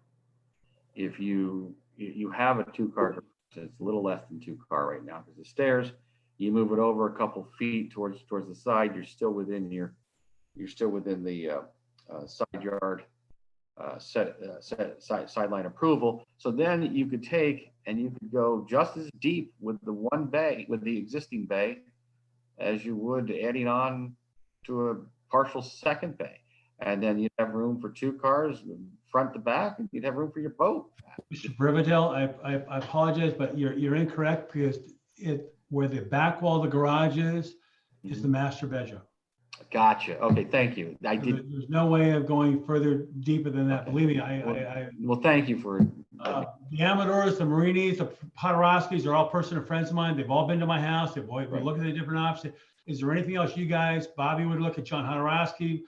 If you have a 2-car garage, it's a little less than 2-car right now because the stairs, you move it over a couple feet towards the side, you're still within the side yard sideline approval. So then you could take and you could go just as deep with the one bay, with the existing bay, as you would adding on to a partial second bay. And then you'd have room for 2 cars, front to back, and you'd have room for your boat. Mr. Brivadell, I apologize, but you're incorrect because where the back wall of the garage is the master bedroom. Gotcha. Okay, thank you. So there's no way of going further deeper than that. Okay. Believe me, Well, thank you for. the Amadors, the Marinis, the Podoroskis are all personal friends of mine. They've all been to my house. They've always been looking at the different options. Is there anything else you guys, Bobby would look at, John Hodorowski,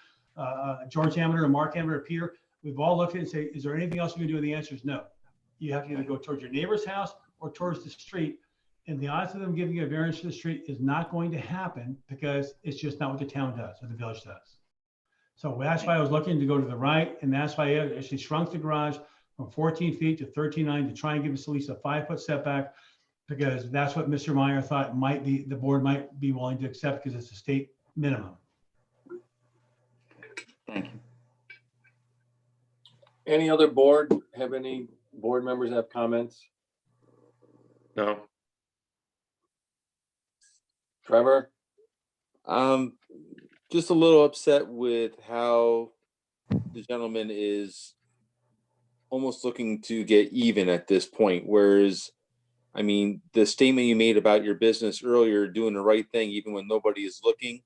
George Amador, Mark Amador, Peter, we've all looked at it and say, is there anything else you can do? And the answer is no. You have to either go towards your neighbor's house or towards the street. And the odds of them giving you a variance to the street is not going to happen because it's just not what the town does or the village does. So that's why I was looking to go to the right. And that's why I actually shrunk the garage from 14 feet to 13.9 to try and give us at least a 5-foot setback, because that's what Mr. Meyer thought might be, the board might be willing to accept because it's a state minimum. Thank you. Any board members have comments? No. Trevor? Just a little upset with how the gentleman is almost looking to get even at this point. Whereas, I mean, the statement you made about your business earlier, doing the right thing, even when nobody is looking.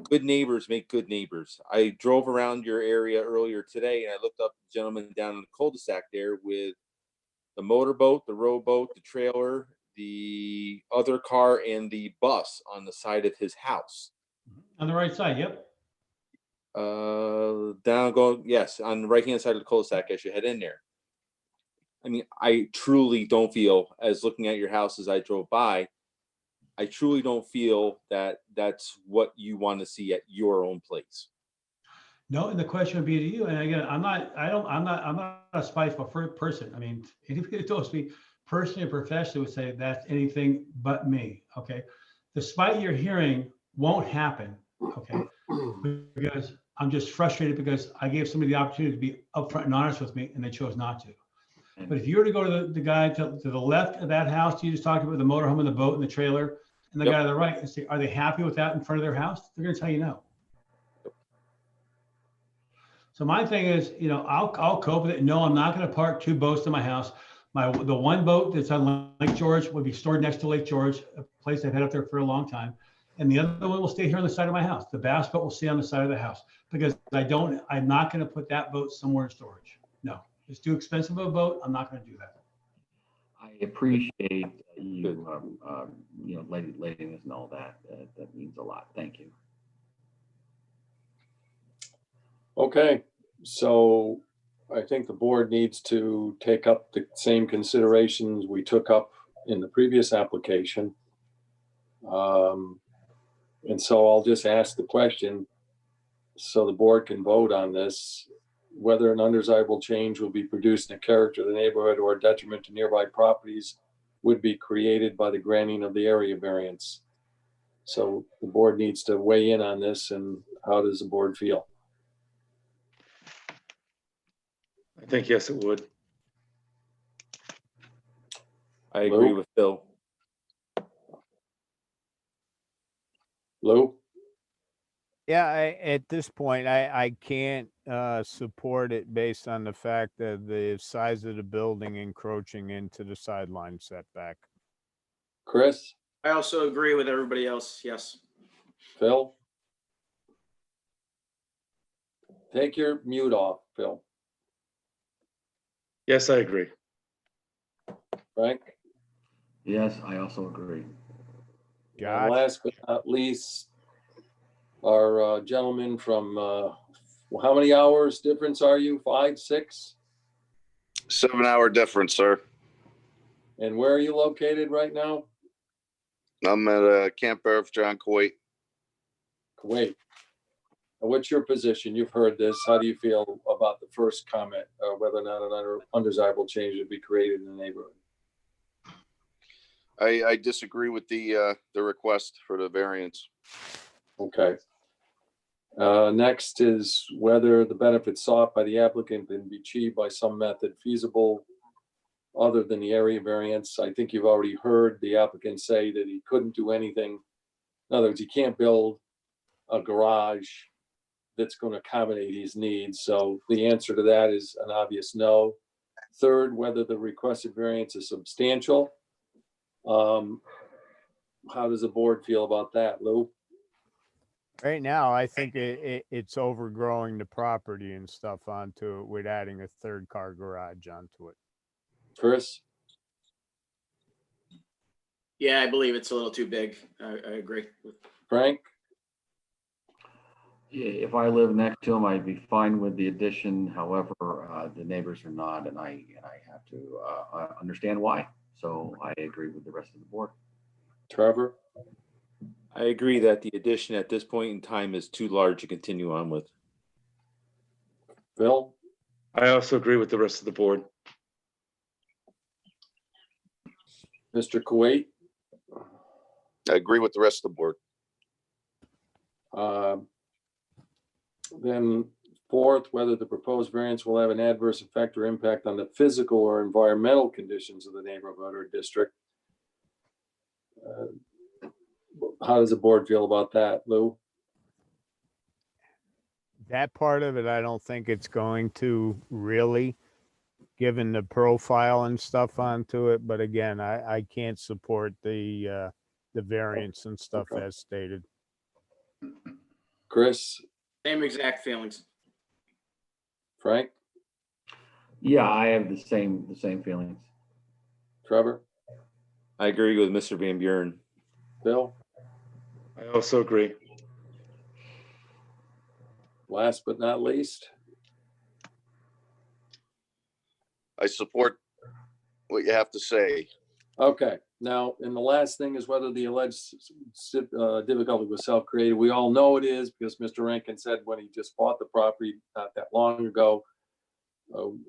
Good neighbors make good neighbors. I drove around your area earlier today and I looked up the gentleman down in the cul-de-sac there with the motorboat, the rowboat, the trailer, the other car, and the bus on the side of his house. On the right side, yep. Yes, on the right-hand side of the cul-de-sac as you head in there. I mean, I truly don't feel, as looking at your house as I drove by, I truly don't feel that that's what you want to see at your own place. No, and the question would be to you, and again, I'm not a spiteful person. I mean, anybody that knows me personally or professionally would say that's anything but me, okay? The spite you're hearing won't happen, okay? Because I'm just frustrated because I gave somebody the opportunity to be upfront and honest with me and they chose not to. But if you were to go to the guy to the left of that house, you just talked about the motorhome and the boat and the trailer, and the Yep. guy to the right, and say, are they happy with that in front of their house? They're gonna tell you no. So my thing is, I'll cope with it. No, I'm not gonna park two boats in my house. The one boat that's on Lake George would be stored next to Lake George, a place I've had up there for a long time. And the other one will stay here on the side of my house. The bass boat will stay on the side of the house because I'm not gonna put that boat somewhere in storage. No, it's too expensive of a boat. I'm not gonna do that. I appreciate you, letting us know that. That means a lot. Thank you. Okay, so I think the board needs to take up the same considerations we took up in the previous application. And so I'll just ask the question so the board can vote on this, whether an undesirable change will be produced in the character of the neighborhood or a detriment to nearby properties would be created by the granting of the area variance. So the board needs to weigh in on this, and how does the board feel? I think yes, it would. I agree Lou? with Phil. Lou? Yeah, at this point, I can't support it based on the fact that the size of the building encroaching into the sideline setback. Chris? I also agree with everybody else. Yes. Phil? Take your mute off, Phil. Yes, I agree. Frank? Yes, I also agree. And Josh? last but not least, our gentleman from, how many hours difference are you? 5, 6? 7-hour difference, sir. And where are you located right now? I'm at Camp Earth, John Kuwait. Kuwait. And what's your position? You've heard this. How do you feel about the first comment, whether or not an undesirable change would be created in the neighborhood? I disagree with the request for the variance. Okay. Next is whether the benefits sought by the applicant can be achieved by some method feasible other than the area variance. I think you've already heard the applicant say that he couldn't do anything. In other words, he can't build a garage that's going to accommodate his needs. So the answer to that is an obvious no. Third, whether the requested variance is substantial. How does the board feel about that, Lou? Right now, I think it's overgrowing the property and stuff onto it with adding a third car garage onto it. Chris? Yeah, I believe it's a little too big. I agree. Frank? Yeah, if I live next to them, I'd be fine with the addition. However, the neighbors are not, and I have to understand why. So I agree with the rest of the board. Trevor? I agree that the addition at this point in time is too large to continue on with. Phil? I also agree with the rest of the board. Mr. Kuwait? I agree with the rest of the board. Then fourth, whether the proposed variance will have an adverse effect or impact on the physical or environmental conditions of the neighborhood or district. How does the board feel about that, Lou? That part of it, I don't think it's going to really, given the profile and stuff onto it. But again, I can't support the variance and stuff Okay. as stated. Chris? Same exact feelings. Frank? Yeah, I have the same feelings. Trevor? I agree with Mr. Van Buren. Bill? I also agree. Last but not least? I support what you have to say. Okay, now, and the last thing is whether the alleged difficulty was self-created. We all know it is because Mr. Rankin said when he just bought the property not that long ago,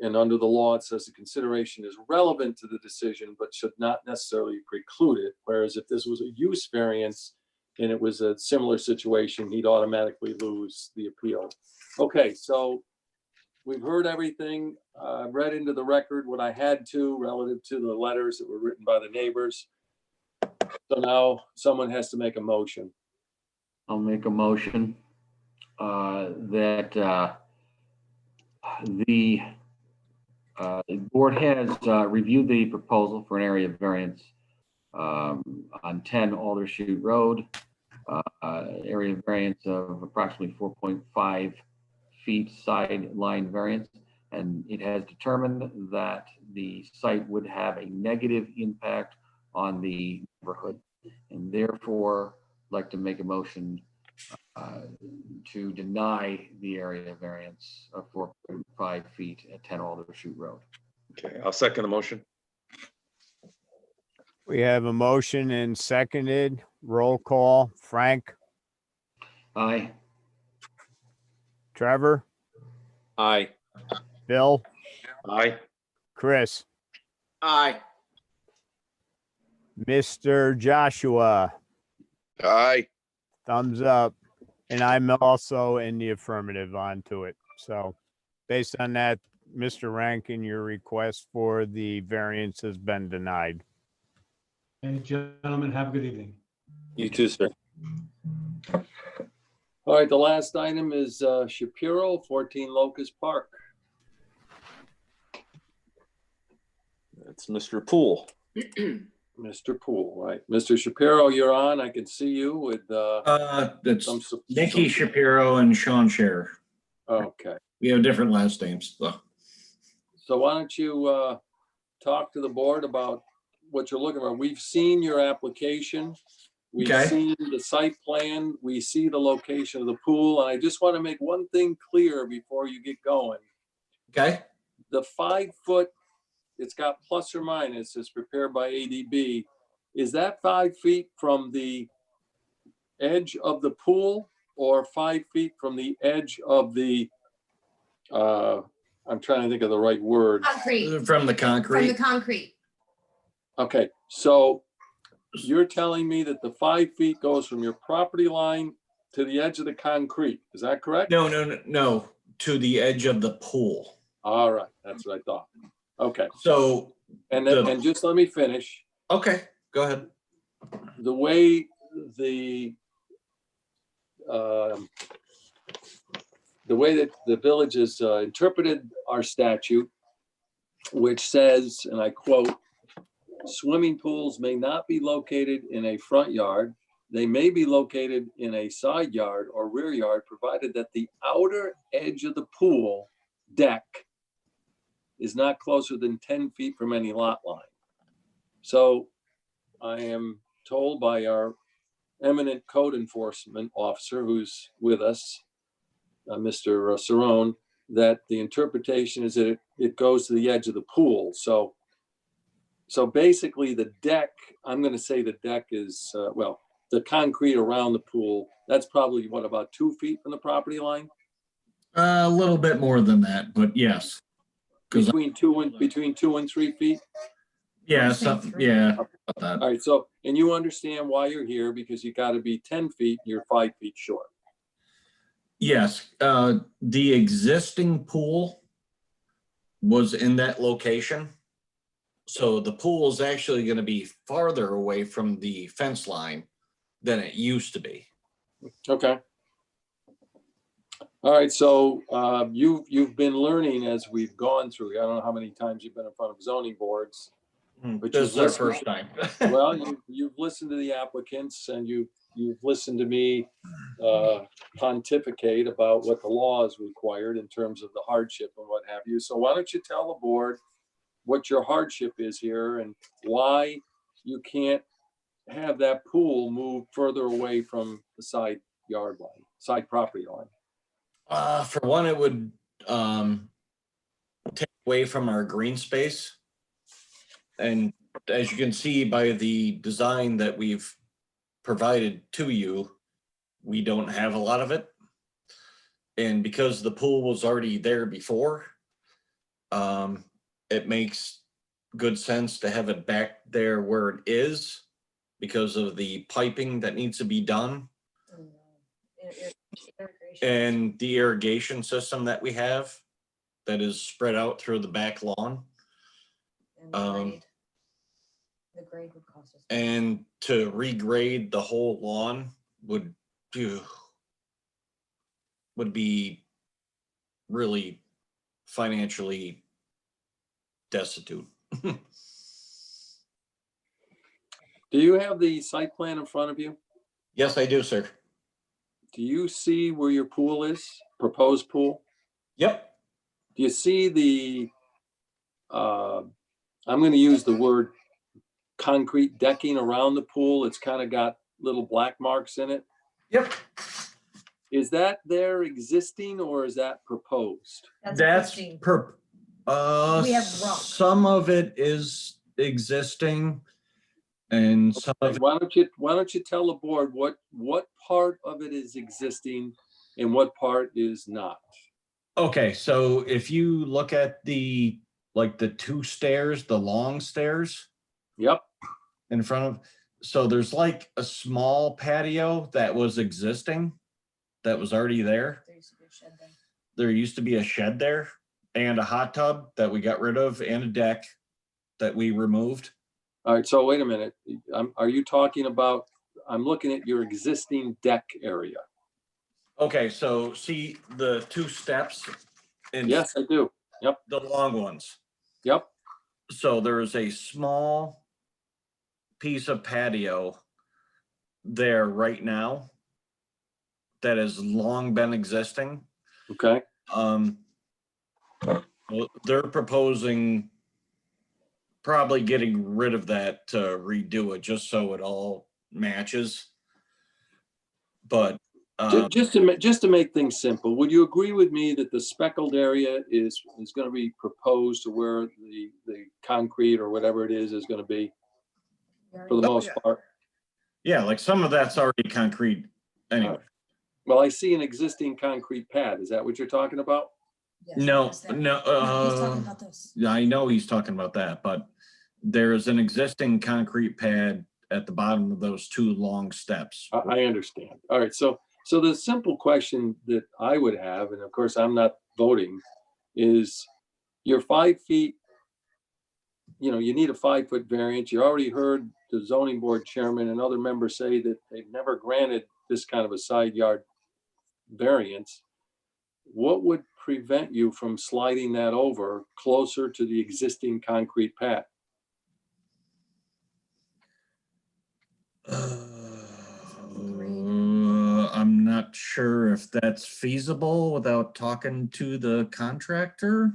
and under the law, it says the consideration is relevant to the decision, but should not necessarily preclude it. Whereas if this was a use variance and it was a similar situation, he'd automatically lose the appeal. Okay, so we've heard everything. Read into the record what I had to relative to the letters that were written by the neighbors. So now someone has to make a motion. I'll make a motion that the board has reviewed the proposal for an area variance on 10 Aldershoot Road, area variance of approximately 4.5 feet sideline variance, and it has determined that the site would have a negative impact on the neighborhood, and therefore like to make a motion to deny the area variance of 4.5 feet at 10 Aldershoot Road. Okay, I'll second the motion. We have a motion and seconded. Roll call. Frank, Aye. Trevor, Aye. Bill, Aye. Chris, Aye. Mr. Joshua, Aye. thumbs up. And I'm also in the affirmative onto it. So based on that, Mr. Rankin, your request for the variance has been denied. And gentlemen, have a good evening. You too, sir. All right, the last item is Shapiro, 14 Locust Park. That's Mr. Poole. Mr. Poole, right. Mr. Shapiro, you're on. I can see you with That's some. Nikki Shapiro and Sean Scherer. Okay. We have different last names, though. So why don't you talk to the board about what you're looking for? We've seen your application. We've Okay. seen the site plan. We see the location of the pool. And I just want to make one thing clear before you get going. Okay. The 5 foot, it's got plus or minus, it's prepared by ADB. Is that 5 feet from the edge of the pool or 5 feet from the edge of the, I'm trying to think of the right word. Concrete, From the from the concrete. concrete. Okay, so you're telling me that the 5 feet goes from your property line to the edge of the concrete. Is that correct? No, to the edge of the pool. All right, that's what I thought. Okay, So, and then, and just let me finish. okay, go ahead. The way the way that the village has interpreted our statute, which says, and I quote, swimming pools may not be located in a front yard. They may be located in a side yard or rear yard, provided that the outer edge of the pool deck is not closer than 10 feet from any lot line. So I am told by our eminent code enforcement officer who's with us, Mr. Cerrone, that the interpretation is that it goes to the edge of the pool. So basically the deck, I'm going to say the deck is, well, the concrete around the pool, that's probably what, about 2 feet from the property line? A little bit more than that, but yes. Between 2 and 3 feet? Yeah, something, yeah. About that. All right, so, and you understand why you're here, because you got to be 10 feet, you're 5 feet short. Yes, the existing pool was in that location. So the pool is actually going to be farther away from the fence line than it used to be. Okay. All right, so you've been learning as we've gone through. I don't know how many times you've been in front of zoning boards. But This is our first time. Well, you've listened to the applicants and you've listened to me pontificate about what the law is required in terms of the hardship and what have you. So why don't you tell the board what your hardship is here and why you can't have that pool move further away from the side yard line, side property line? For one, it would take away from our green space. And as you can see by the design that we've provided to you, we don't have a lot of it. And because the pool was already there before, it makes good sense to have it back there where it is, because of the piping that needs to be done and the irrigation system that we have that is spread out through the back lawn. The grade would cost us. And to regrade the whole lawn would be really financially destitute. Do you have the site plan in front of you? Yes, I do, sir. Do you see where your pool is, proposed pool? Yep. Do you see the, I'm going to use the word concrete decking around the pool? It's kind of got little black marks in it. Yep. Is that there existing or is that proposed? That's existing. we have rock. Some of it is existing and some of it, Why don't you tell the board what part of it is existing and what part is not? okay, so if you look at the two stairs, the long stairs Yep. in front of, so there's like a small patio that was existing, that was already there. There used to be a shed there and a hot tub that we got rid of and a deck that we removed. All right, so wait a minute. Are you talking about, I'm looking at your existing deck area. Okay, so see the two steps? Yes, I do. Yep. The long ones. Yep. So there is a small piece of patio there right now that has long been existing. Okay. Well, they're proposing probably getting rid of that to redo it just so it all matches. But just to make things simple, would you agree with me that the speckled area is going to be proposed to where the concrete or whatever it is going to be for the most part? Yeah, like some of that's already concrete anyway. Well, I see an existing concrete pad. Is that what you're talking about? Yes, No, that's that. no. He's talking about this. I know he's talking about that, but there's an existing concrete pad at the bottom of those two long steps. I understand. All right. So the simple question that I would have, and of course I'm not voting, is you're 5 feet, you need a 5-foot variance. You already heard the zoning board chairman and other members say that they've never granted this kind of a side yard variance. What would prevent you from sliding that over closer to the existing concrete pad? I'm not sure if that's feasible without talking to the contractor.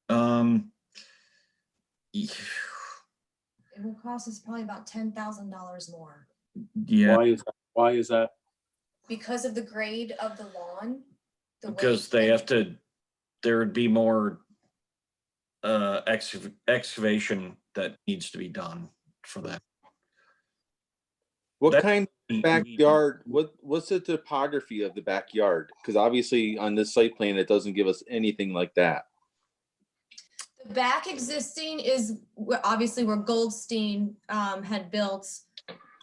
It will cost us probably about $10,000 more Yeah, Why is that? because of the grade of the lawn. because they have to, there would be more excavation that needs to be done for that. What That- kind of backyard, what's the topography of the backyard? Because obviously on this site plan, it doesn't give us anything like that. The back existing is obviously where Goldstein had built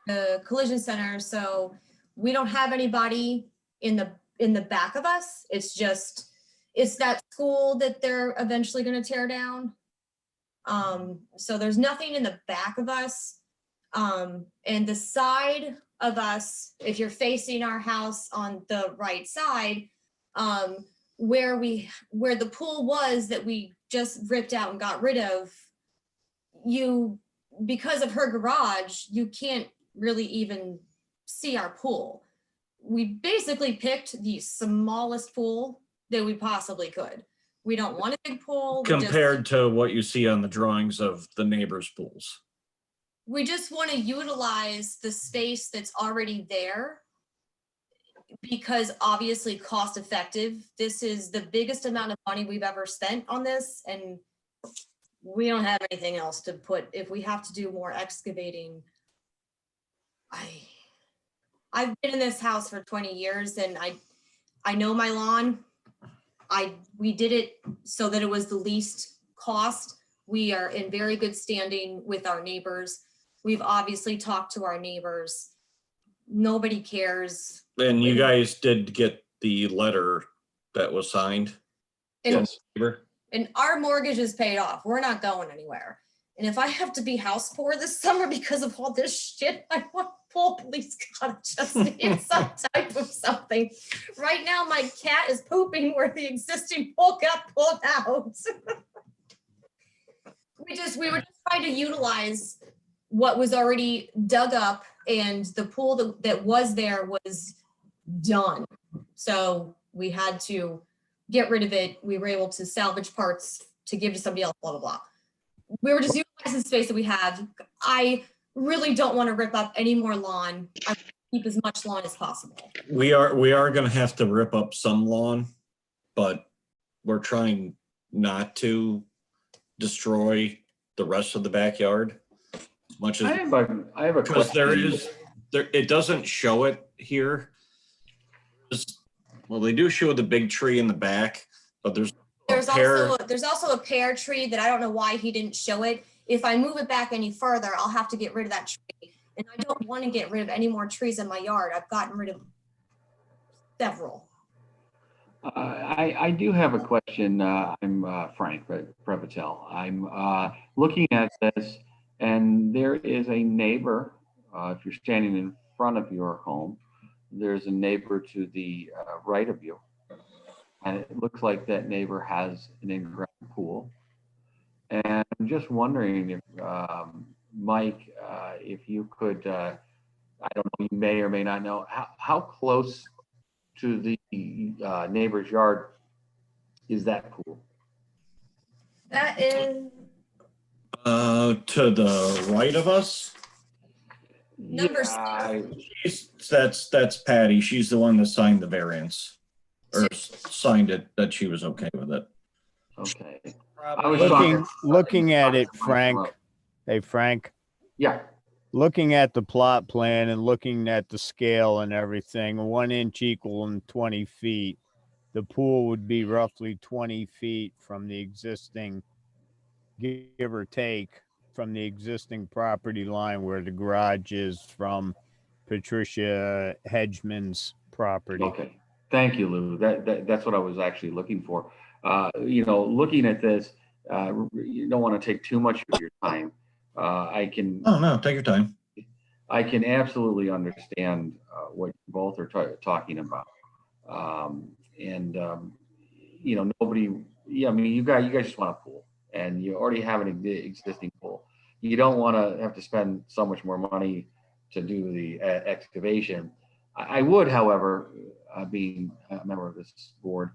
the collision center. So we don't have anybody in the back of us. It's that school that they're eventually going to tear down. So there's nothing in the back of us. And the side of us, if you're facing our house on the right side, where the pool was that we just ripped out and got rid of, because of her garage, you can't really even see our pool. We basically picked the smallest pool that we possibly could. We don't want a big pool. Compared to what you see on the drawings of the neighbors' pools. We just want to utilize the space that's already there because obviously cost effective. This is the biggest amount of money we've ever spent on this, and we don't have anything else to put. If we have to do more excavating, I've been in this house for 20 years and I know my lawn. We did it so that it was the least cost. We are in very good standing with our neighbors. We've obviously talked to our neighbors. Nobody cares. And you guys did get the letter that was signed? And, Yes. and our mortgage is paid off. We're not going anywhere. And if I have to be house poor this summer because of all this shit, I want pool police gotta just need some type of something. Right now, my cat is pooping where the existing pool got pulled out. We were just trying to utilize what was already dug up, and the pool that was there was done. So we had to get rid of it. We were able to salvage parts to give to somebody else, blah, blah, blah. We were just utilizing the space that we have. I really don't want to rip up any more lawn. I want to keep as much lawn as possible. We are gonna have to rip up some lawn, but we're trying not to destroy the rest of the backyard as much I as, have a because question. it doesn't show it here. Well, they do show the big tree in the back, but there's also a pear tree that I don't know why he didn't show it. If I move it back any further, I'll have to get rid of that tree. And I don't want to get rid of any more trees in my yard. I've gotten rid of several. I do have a question. I'm Frank Prevatel. I'm looking at this, and there is a neighbor. If you're standing in front of your home, there's a neighbor to the right of you. And it looks like that neighbor has an in-ground pool. And I'm just wondering if, Mike, if you could, I don't know, you may or may not know, how close to the neighbor's yard is that pool? That is to the right of us. number That's Patty. She's the one that signed the variance, or signed it that she was okay with it. Okay. I was looking at it, Frank. Hey, Frank. Yeah. Looking at the plot plan and looking at the scale and everything, 1 inch equaling 20 feet. The pool would be roughly 20 feet from the existing, give or take, from the existing property line where the garage is from Patricia Hedgeman's property. Okay. Thank you, Lou. That's what I was actually looking for. Looking at this, you don't want to take too much of your time. I can. Oh no, take your time. I can absolutely understand what you both are talking about, nobody. Yeah, I mean, you guys just want a pool, and you already have an existing pool. You don't want to have to spend so much more money to do the excavation. I would, however, being a member of this board,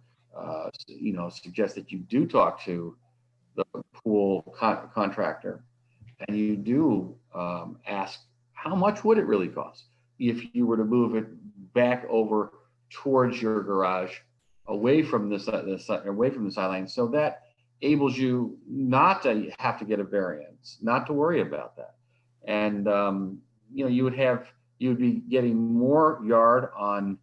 suggest that you do talk to the pool contractor, and you do ask, how much would it really cost if you were to move it back over towards your garage, away from the sideline, so that enables you not to have to get a variance, not to worry about that, and you'd be getting more yard on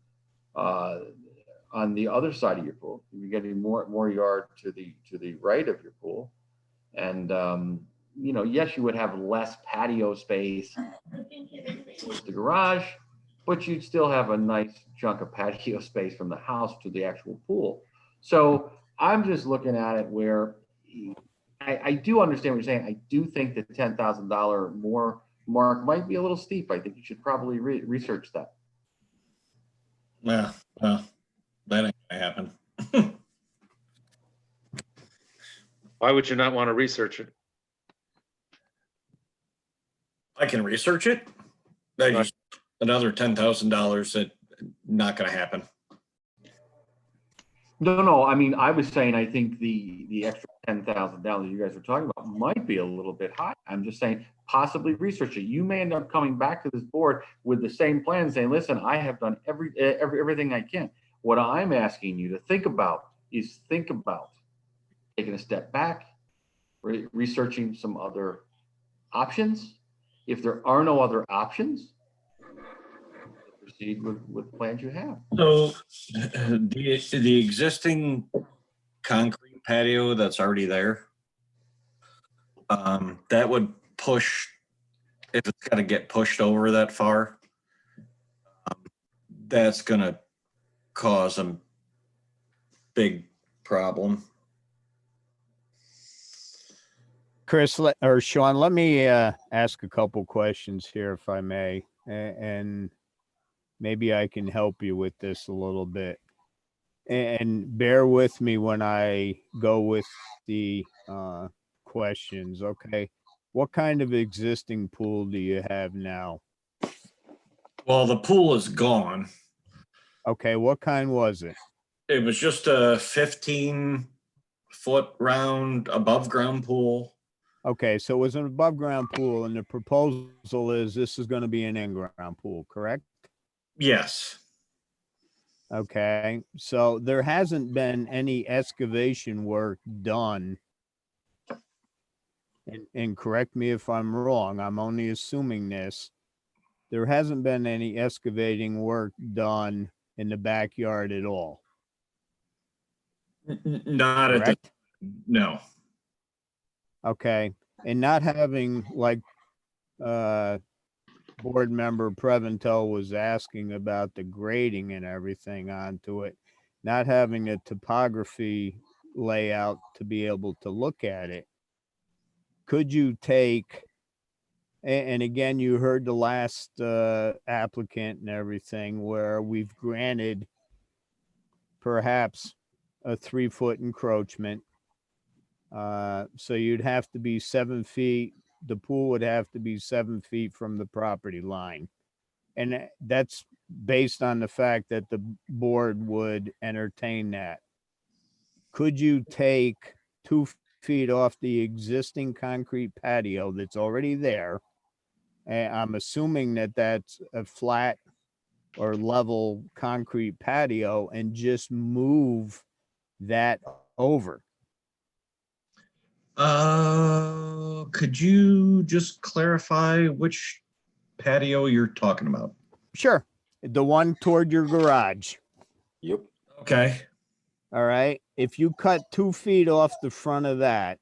the other side of your pool. You'd be getting more yard to the right of your pool, and yes, you would have less patio space towards the garage, but you'd still have a nice chunk of patio space from the house to the actual pool. So I'm just looking at it where I do understand what you're saying. I do think the $10,000 more mark might be a little steep. I think you should probably research that. Yeah, that ain't gonna happen. Why would you not want to research it? I can research it. Just another $10,000 that not going to happen. No. I mean, I was saying I think the extra $10,000 you guys are talking about might be a little bit high. I'm just saying possibly research it. You may end up coming back to this board with the same plan, saying, "Listen, I have done everything I can." What I'm asking you to think about is taking a step back, researching some other options. If there are no other options, proceed with the plans you have. So the existing concrete patio that's already there, that would push if it's got to get pushed over that far, that's going to cause a big problem. Chris, or Sean, let me ask a couple questions here, if I may, and maybe I can help you with this a little bit. And bear with me when I go with the questions, okay? What kind of existing pool do you have now? Well, the pool is gone. Okay, what kind was it? It was just a 15-foot round above ground pool. Okay, so it was an above ground pool, and the proposal is this is going to be an in-ground pool, correct? Yes. Okay, so there hasn't been any excavation work done. And correct me if I'm wrong, I'm only assuming this. There hasn't been any excavating work done in the backyard at all. Not at the, Correct? no. Okay, and not having, like, board member Preventel was asking about the grading and everything onto it, not having a topography layout to be able to look at it. Could you take, and again, you heard the last applicant and everything, where we've granted perhaps a 3-foot encroachment. So you'd have to be 7 feet. The pool would have to be 7 feet from the property line. And that's based on the fact that the board would entertain that. Could you take 2 feet off the existing concrete patio that's already there? And I'm assuming that that's a flat or level concrete patio, and just move that over. Could you just clarify which patio you're talking about? Sure. The one toward your garage. Yep. Okay. All right. If you cut 2 feet off the front of that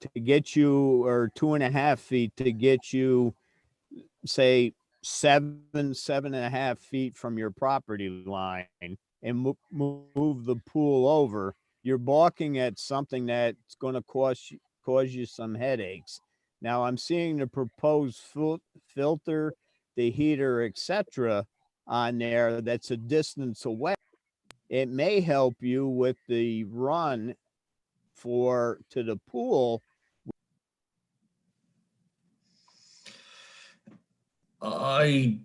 to get you, or 2.5 feet to get you, say, 7.5 feet from your property line, and move the pool over, you're balking at something that's going to cause you some headaches. Now, I'm seeing the proposed filter, the heater, etc., on there that's a distance away. It may help you with the run to the pool. I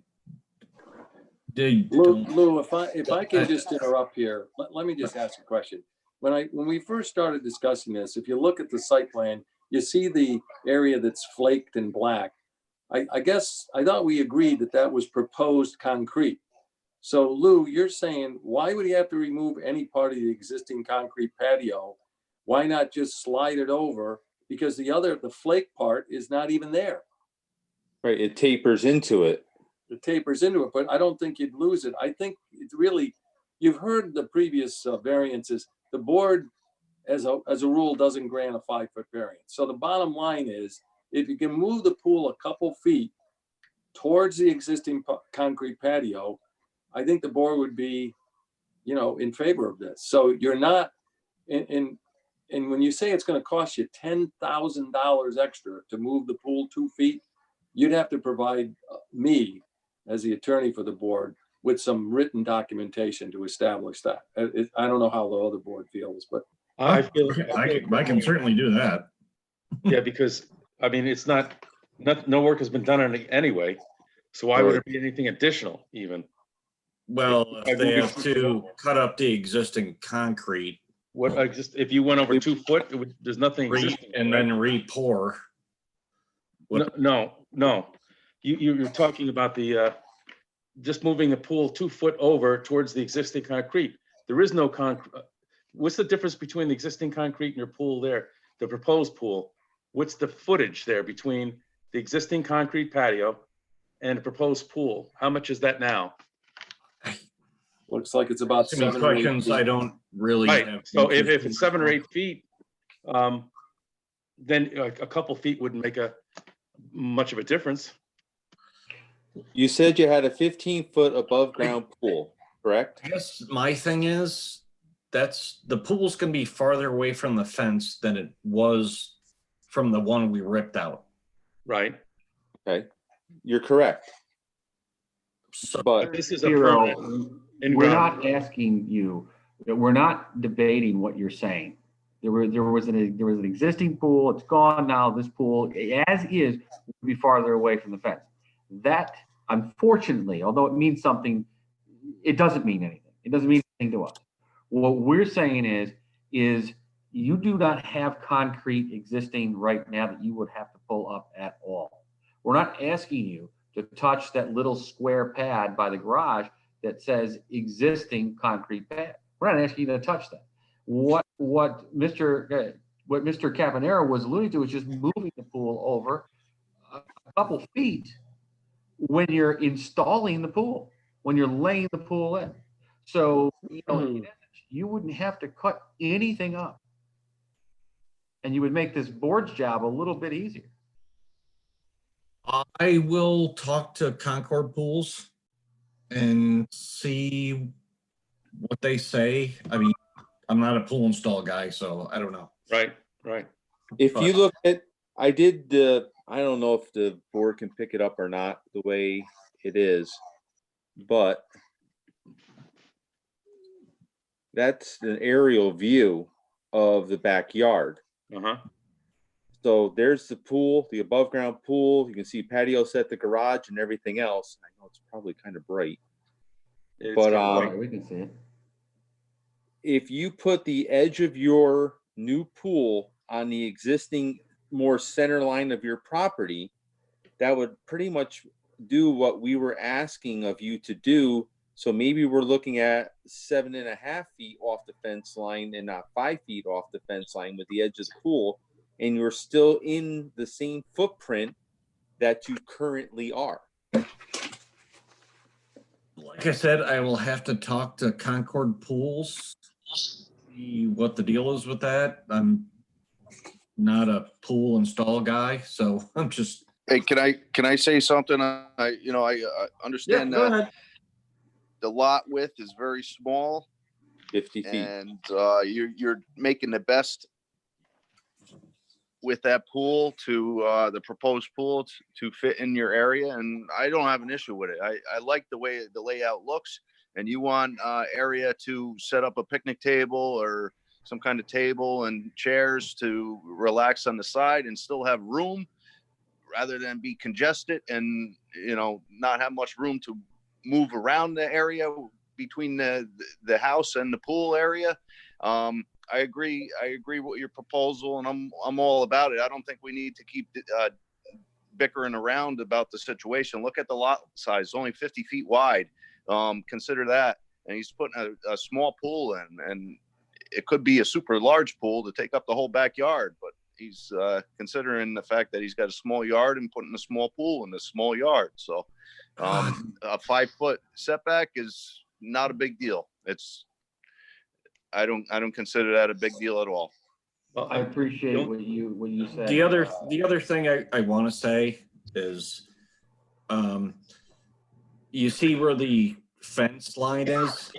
did. Lou, if I can just interrupt here, let me just ask a question. When we first started discussing this, if you look at the site plan, you see the area that's flaked and black. I guess I thought we agreed that that was proposed concrete. So Lou, you're saying, why would he have to remove any part of the existing concrete patio? Why not just slide it over? Because the flake part is not even there. Right, it tapers into it. It tapers into it, but I don't think you'd lose it. I think it's really, you've heard the previous variances. The board, as a rule, doesn't grant a 5-foot variance. So the bottom line is, if you can move the pool a couple feet towards the existing concrete patio, I think the board would be, in favor of this. So you're not, and when you say it's going to cost you $10,000 extra to move the pool 2 feet, you'd have to provide me, as the attorney for the board, with some written documentation to establish that. I don't know how the other board feels, but I can certainly do that. Yeah, because, I mean, it's no work has been done on it anyway. So why would it be anything additional even? Well, if they have to cut up the existing concrete. If you went over 2 foot, there's nothing existing. And then re-pour. No. You're talking about the, just moving the pool 2 foot over towards the existing concrete. There is no concrete. What's the difference between the existing concrete and your pool there, the proposed pool? What's the footage there between the existing concrete patio and the proposed pool? How much is that now? looks like it's about 7 or 8 questions feet. I don't really have. So if it's 7 or 8 feet, then a couple feet wouldn't make a much of a difference. You said you had a 15-foot above ground pool, correct? I guess my thing is, the pool's gonna be farther away from the fence than it was from the one we ripped out. Right. Okay, you're correct. So, But This is a Hero, permanent we're in-ground. not asking you, we're not debating what you're saying. There was an existing pool, it's gone now, this pool, as is, would be farther away from the fence. That, unfortunately, although it means something, it doesn't mean anything. It doesn't mean anything to us. What we're saying is you do not have concrete existing right now that you would have to pull up at all. We're not asking you to touch that little square pad by the garage that says existing concrete pad. We're not asking you to touch that. What Mr. Caponero was alluding to is just moving the pool over a couple feet when you're installing the pool, when you're laying the pool in. So, in essence, you wouldn't have to cut anything up. And you would make this board's job a little bit easier. I will talk to Concord Pools and see what they say. I mean, I'm not a pool install guy, so I don't know. Right. if you look at, I don't know if the board can pick it up or not the way it is, but that's an aerial view of the backyard. So there's the pool, the above ground pool. You can see patio set, the garage, and everything else. I know it's probably kind of bright, but we can see it. if you put the edge of your new pool on the existing more center line of your property, that would pretty much do what we were asking of you to do. So maybe we're looking at 7.5 feet off the fence line and not 5 feet off the fence line with the edge of the pool, and you're still in the same footprint that you currently are. Like I said, I will have to talk to Concord Pools, see what the deal is with that. I'm not a pool install guy, so I'm just. Hey, can I say something? I understand go that ahead. the lot width is very small, 50 feet. and you're making the best with that pool to the proposed pool to fit in your area, and I don't have an issue with it. I like the way the layout looks, and you want area to set up a picnic table or some kind of table and chairs to relax on the side and still have room rather than be congested and not have much room to move around the area between the house and the pool area. I agree with your proposal, and I'm all about it. I don't think we need to keep bickering around about the situation. Look at the lot size, it's only 50 feet wide. Consider that. And he's putting a small pool in, and it could be a super large pool to take up the whole backyard, but he's considering the fact that he's got a small yard and putting a small pool in a small yard. So a 5 foot setback is not a big deal. I don't consider that a big deal at all. Well, I appreciate what you said. The other thing I want to say is, you see where the fence line is?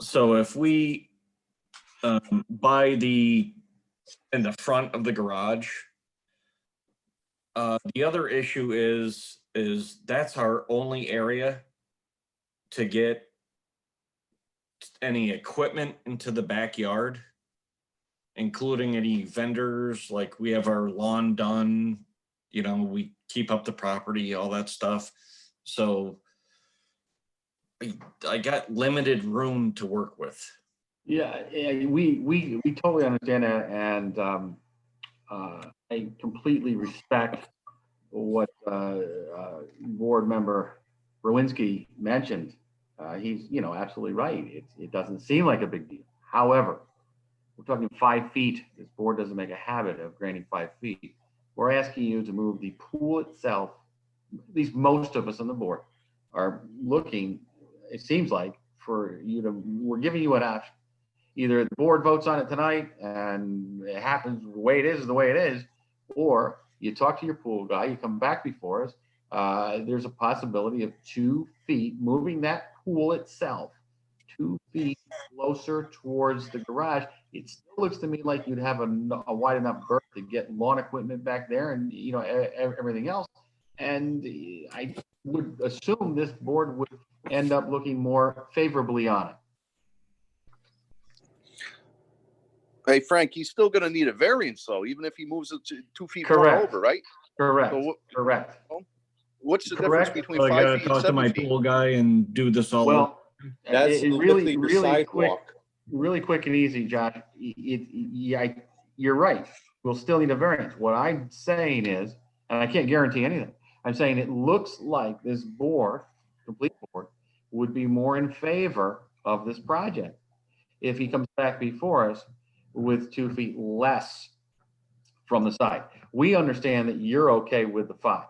So if we buy in the front of the garage, the other issue is that's our only area to get any equipment into the backyard, including any vendors. Like, we have our lawn done, we keep up the property, all that stuff. So I got limited room to work with. Yeah, we totally understand that, and I completely respect what board member Rowinski mentioned. He's absolutely right. It doesn't seem like a big deal. However, we're talking 5 feet. This board doesn't make a habit of granting 5 feet. We're asking you to move the pool itself. At least most of us on the board are looking, it seems like, for you to, we're giving you an option. either the board votes on it tonight and it happens the way it is the way it is, or you talk to your pool guy, you come back before us. There's a possibility of 2 feet moving that pool itself 2 feet closer towards the garage. It still looks to me like you'd have a wide enough berth to get lawn equipment back there and, you know, everything else. And I would assume this board would end up looking more favorably on it. Hey, Frank, he's still gonna need a variance though, even if he moves it to 2 feet more Correct. over, right? Correct. So Correct. what's the Correct. difference between So I 5 gotta feet and talk to 7 my feet? pool guy and do this all. Well, That's really the quick, sidewalk. really quick and easy, Josh. You're right. We'll still need a variance. What I'm saying is, and I can't guarantee anything, I'm saying it looks like this board, complete board, would be more in favor of this project if he comes back before us with 2 feet less from the side. We understand that you're okay with the 5,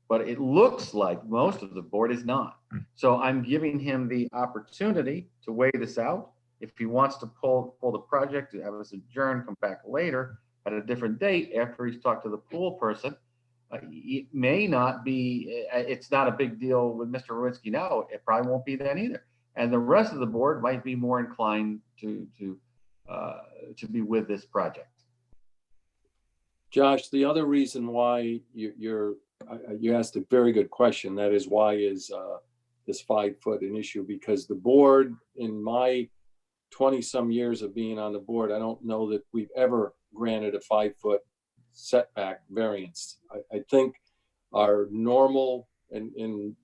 but it looks like most of the board is not. So I'm giving him the opportunity to weigh this out. If he wants to pull the project, to have us adjourn, come back later at a different date after he's talked to the pool person, it may not be, it's not a big deal with Mr. Rowinski now. It probably won't be then either. And the rest of the board might be more inclined to be with this project. Josh, the other reason why you asked a very good question. That is, why is this 5 foot an issue? Because the board, in my 20 some years of being on the board, I don't know that we've ever granted a 5 foot setback variance. I think our normal, and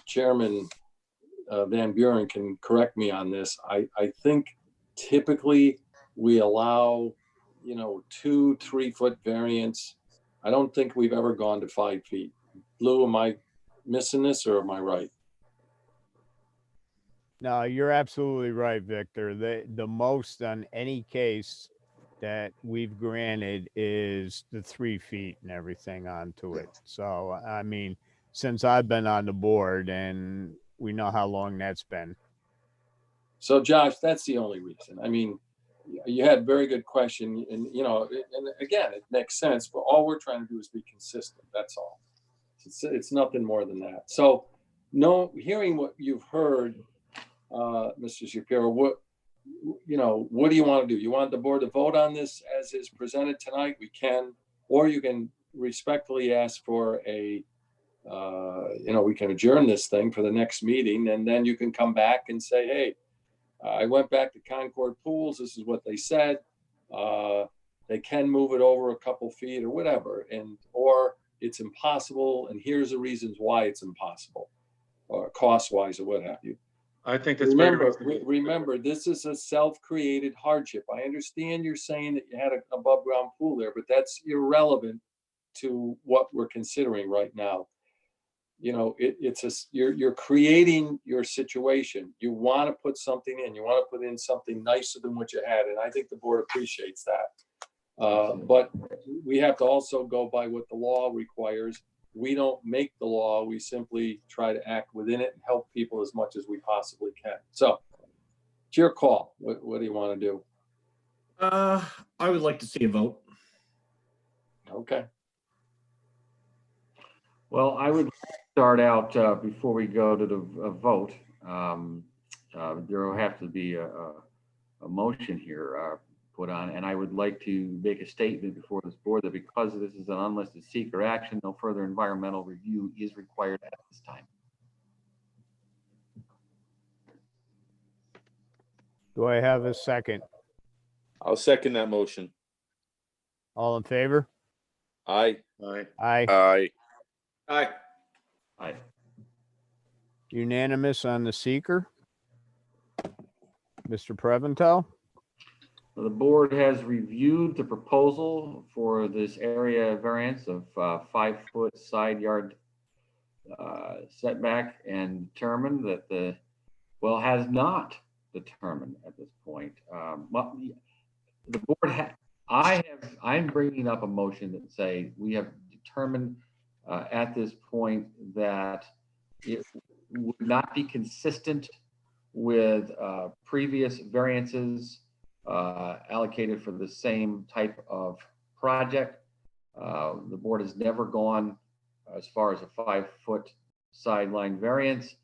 Chairman Van Buren can correct me on this. I think typically we allow, 2-3 foot variance. I don't think we've ever gone to 5 feet. Lou, am I missing this or am I right? No, you're absolutely right, Victor. The most on any case that we've granted is the 3 feet and everything onto it. So, I mean, since I've been on the board, and we know how long that's been. So Josh, that's the only reason. I mean, you had a very good question, and and again, it makes sense, but all we're trying to do is be consistent. That's all. It's nothing more than that. So, hearing what you've heard, Mr. Shapiro, what do you want to do? You want the board to vote on this as is presented tonight? We can, or you can respectfully ask for we can adjourn this thing for the next meeting, and then you can come back and say, hey, I went back to Concord Pools. This is what they said. They can move it over a couple feet or whatever, or it's impossible, and here's the reasons why it's impossible, or cost-wise or what have you. I think that's Remember, this is a self-created hardship. I understand you're saying that you had an above-ground pool there, but that's irrelevant to what we're considering right now. You're creating your situation. You want to put something in. You want to put in something nicer than what you had, and I think the board appreciates that. But we have to also go by what the law requires. We don't make the law. We simply try to act within it and help people as much as we possibly can. So it's your call. What do you want to do? I would like to see a vote. Okay. Well, I would start out before we go to the vote. There will have to be a motion here put on, and I would like to make a statement before this board that because this is an unlisted seeker action, no further environmental review is required at this time. Do I have a second? I'll second that motion. All in favor? Aye. Aye. Aye. Aye. Aye. Aye. Unanimous on the seeker? Mr. Preventel? The board has reviewed the proposal for this area variance of 5 foot side yard setback and determined that has not determined at this point. The board I'm bringing up a motion that say we have determined at this point that it would not be consistent with previous variances allocated for the same type of project. The board has never gone as far as a 5-foot sideline variance.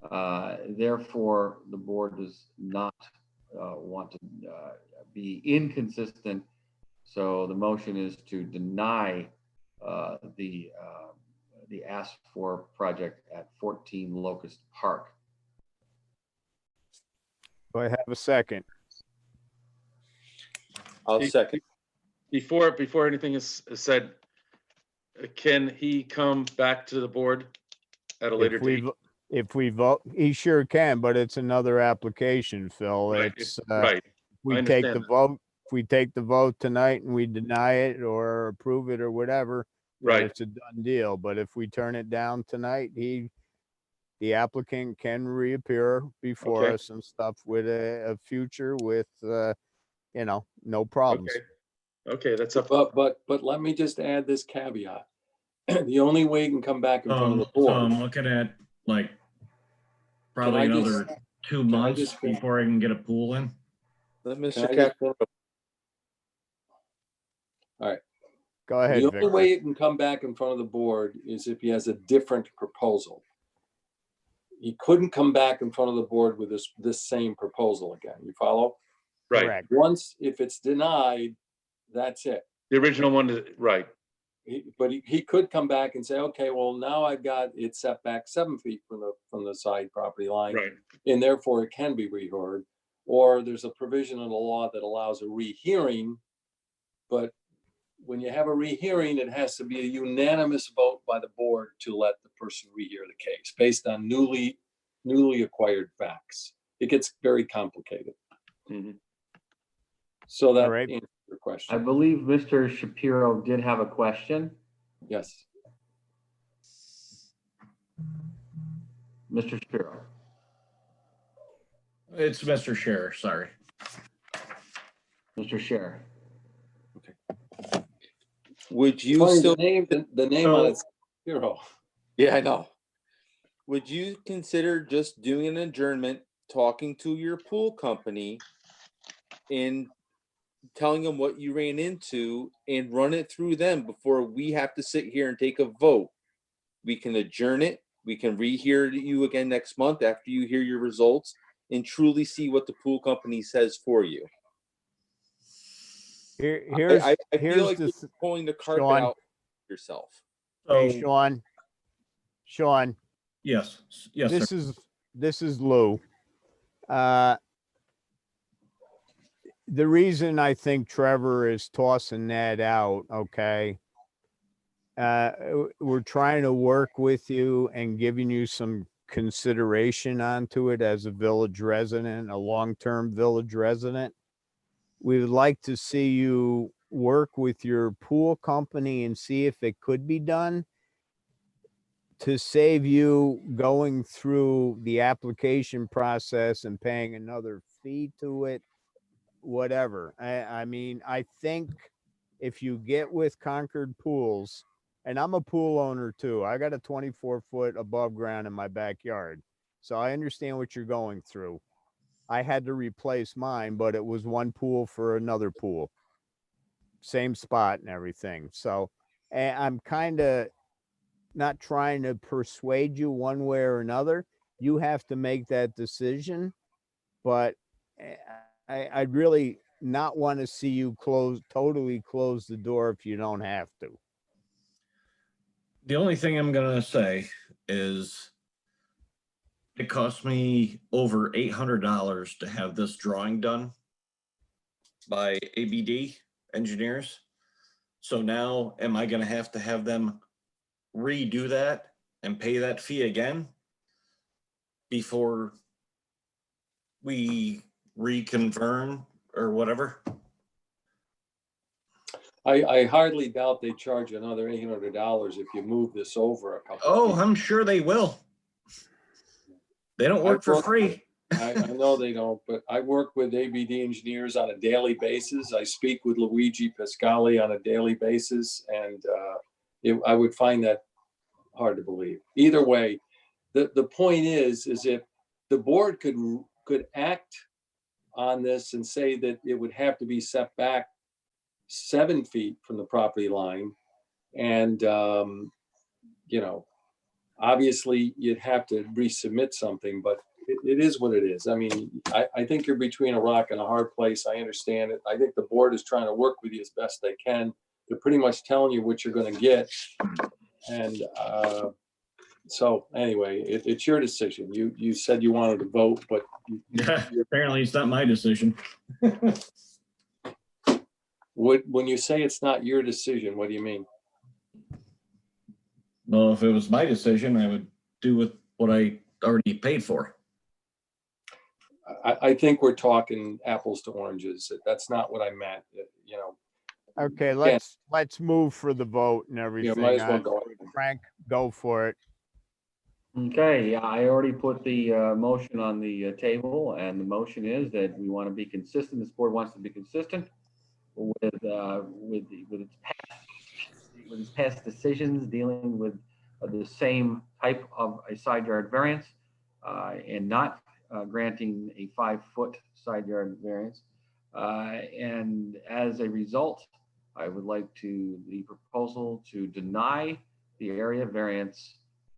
Therefore, the board does not want to be inconsistent. So the motion is to deny the asked for project at 14 Locust Park. Do I have a second? I'll second. Before anything is said, can he come back to the board at a later date? If we vote, he sure can, but it's another application, Phil. Right, It's, right. we I take the understand that. vote, if we take the vote tonight and we deny it or approve it or whatever, then Right. it's a done deal. But if we turn it down tonight, the applicant can reappear before Okay. us and stuff with a future with, you know, no problems. Okay. Okay, that's up. But let me just add this caveat. The only way you can come back in front of the So board. I'm looking at like probably I just- another 2 I months just- before I can get a pool in. Let Can Mr. I Cap. just- Go ahead, The only Victor. way you can come back in front of the board is if he has a different proposal. He couldn't come back in front of the board with this same proposal again. You follow? Right. Correct. Once, if it's denied, that's it. The original one is, right. But he could come back and say, okay, well, now I've got it set back 7 feet from the side property line. Right. And therefore it can be reheard. Or there's a provision in the law that allows a rehearing. But when you have a rehearing, it has to be a unanimous vote by the board to let the person rehear the case based on newly acquired facts. It gets very complicated. Mhm. So that All right. answers your I question. believe Mr. Shapiro did have a question. Yes. Mr. Shapiro. It's Mr. Scherer, sorry. Mr. Scherer. Would you Funny, still? the name on it's Hero. Yeah, I know. Would you consider just doing an adjournment, talking to your pool company and telling them what you ran into and run it through them before we have to sit here and take a vote? We can adjourn it. We can rehear you again next month after you hear your results and truly see what the pool company says for you. Here's I feel here's like the you're pulling the carpet Sean. out yourself. Hey, So, Sean, yes, yes, sir. this is Lou. The reason I think Trevor is tossing that out, okay? We're trying to work with you and giving you some consideration onto it as a village resident, a long-term village resident. We would like to see you work with your pool company and see if it could be done to save you going through the application process and paying another fee to it, whatever. I mean, I think if you get with Concord Pools, and I'm a pool owner too. I got a 24-foot above ground in my backyard. So I understand what you're going through. I had to replace mine, but it was one pool for another pool. Same spot and everything. So I'm kind of not trying to persuade you one way or another. You have to make that decision. But I'd really not want to see you totally close the door if you don't have to. The only thing I'm gonna say is it cost me over $800 to have this drawing done by ABD engineers. So now am I gonna have to have them redo that and pay that fee again before we reconfirm or whatever? I hardly doubt they charge you another $800 if you move this over a couple. Oh, of feet. I'm sure they will. They don't work for free. I know they don't, but I work with ABD engineers on a daily basis. I speak with Luigi Pascali on a daily basis, and I would find that hard to believe. Either way, the point is if the board could could act on this and say that it would have to be set back 7 feet from the property line. And, you know, obviously you'd have to resubmit something, but it is what it is. I mean, I think you're between a rock and a hard place. I understand it. I think the board is trying to work with you as best they can. They're pretty much telling you what you're gonna get. And so anyway, it's your decision. You said you wanted to vote, but Yeah, apparently it's not my decision. when you say it's not your decision, what do you mean? Well, if it was my decision, I would do with what I already paid for. I think we're talking apples to oranges. That's not what I meant, you know. Okay, Again, let's move for the vote and everything. might as well go. Frank, go for it. Okay, yeah, I already put the motion on the table, and the motion is that we want to be consistent. This board wants to be consistent with its past decisions dealing with the same type of a side yard variance and not granting a 5-foot side yard variance. And as a result, I would like the proposal to deny the area variance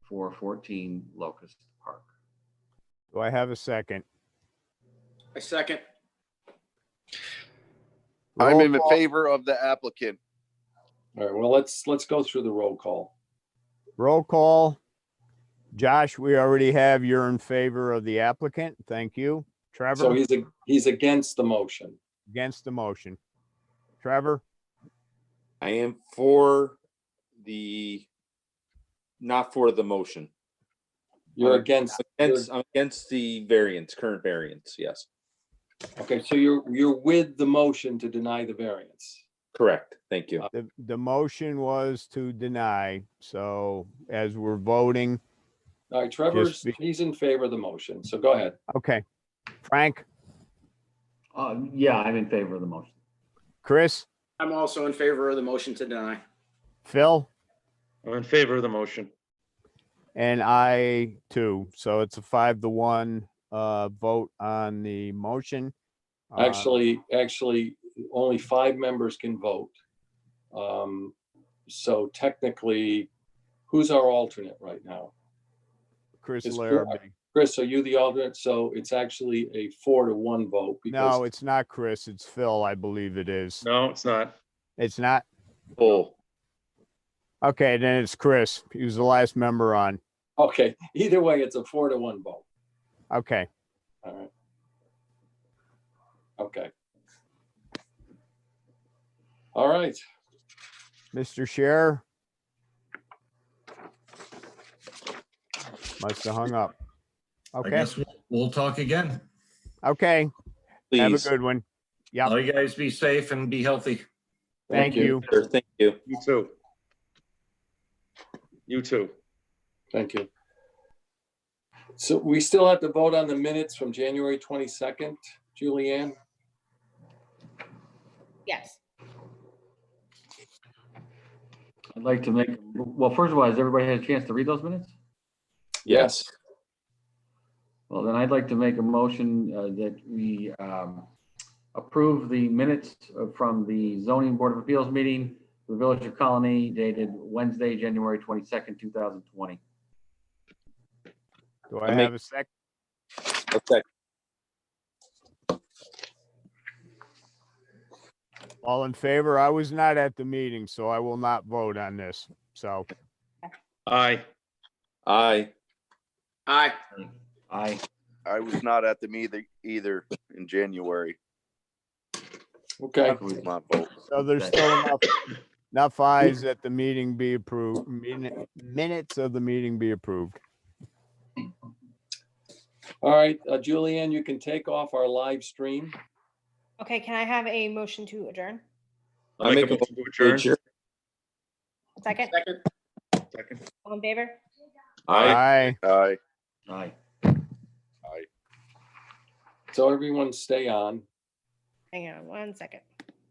for 14 Locust Park. Do I have a second? I second. I'm Roll in call. favor of the applicant. All right, well, let's go through the roll call. Roll call. Josh, we already have you're in favor of the applicant. Thank you. Trevor? So he's against the motion. Against the motion. Trevor? I am for not for the motion. You're I'm against. I'm against the variance, current variance, yes. Okay, so you're with the motion to deny the variance. Correct, thank you. The motion was to deny. So as we're voting, All right, he's in favor of the motion, so go ahead. okay. Frank? Yeah, I'm in favor of the motion. Chris? I'm also in favor of the motion to deny. Phil? I'm in favor of the motion. And I too. So it's a 5-1 vote on the motion. Actually, only 5 members can vote. So technically, who's our alternate right now? Chris It's Larrabee. Chris, are you the alternate? So it's actually a 4-1 vote. No, it's not Chris. It's Phil, I believe it is. No, it's not. It's not? Full. Okay, then it's Chris. He was the last member on. Okay, either way, it's a 4-1 vote. Okay. All right. Okay. All right. Mr. Scherer? Must have hung up. I Okay, guess we'll talk again. okay. Have a Please. good one. Yep. All you guys be safe and be healthy. Thank you. Sure, thank you. You too. You too. Thank you. So we still have to vote on the minutes from January 22nd, Julianne? Yes. I'd like to make, well, first of all, has everybody had a chance to read those minutes? Yes. Well, then I'd like to make a motion that we approve the minutes from the zoning board of appeals meeting for the Village of Colony dated Wednesday, January 22nd, 2020. Do I have a second? Okay. All in favor? I was not at the meeting, so I will not vote on this. So, Aye. Aye. Aye. Aye. I was not at the meeting either in January. Okay. I will not vote. so there's still enough ayes that the meeting be approved, minutes of the meeting be approved. All right, Julianne, you can take off our live stream. Okay, can I have a motion to adjourn? I'll make a motion to adjourn. Second? Second. Second. All in favor? Aye. Aye. Aye. Aye. So everyone stay on. Hang on 1 second.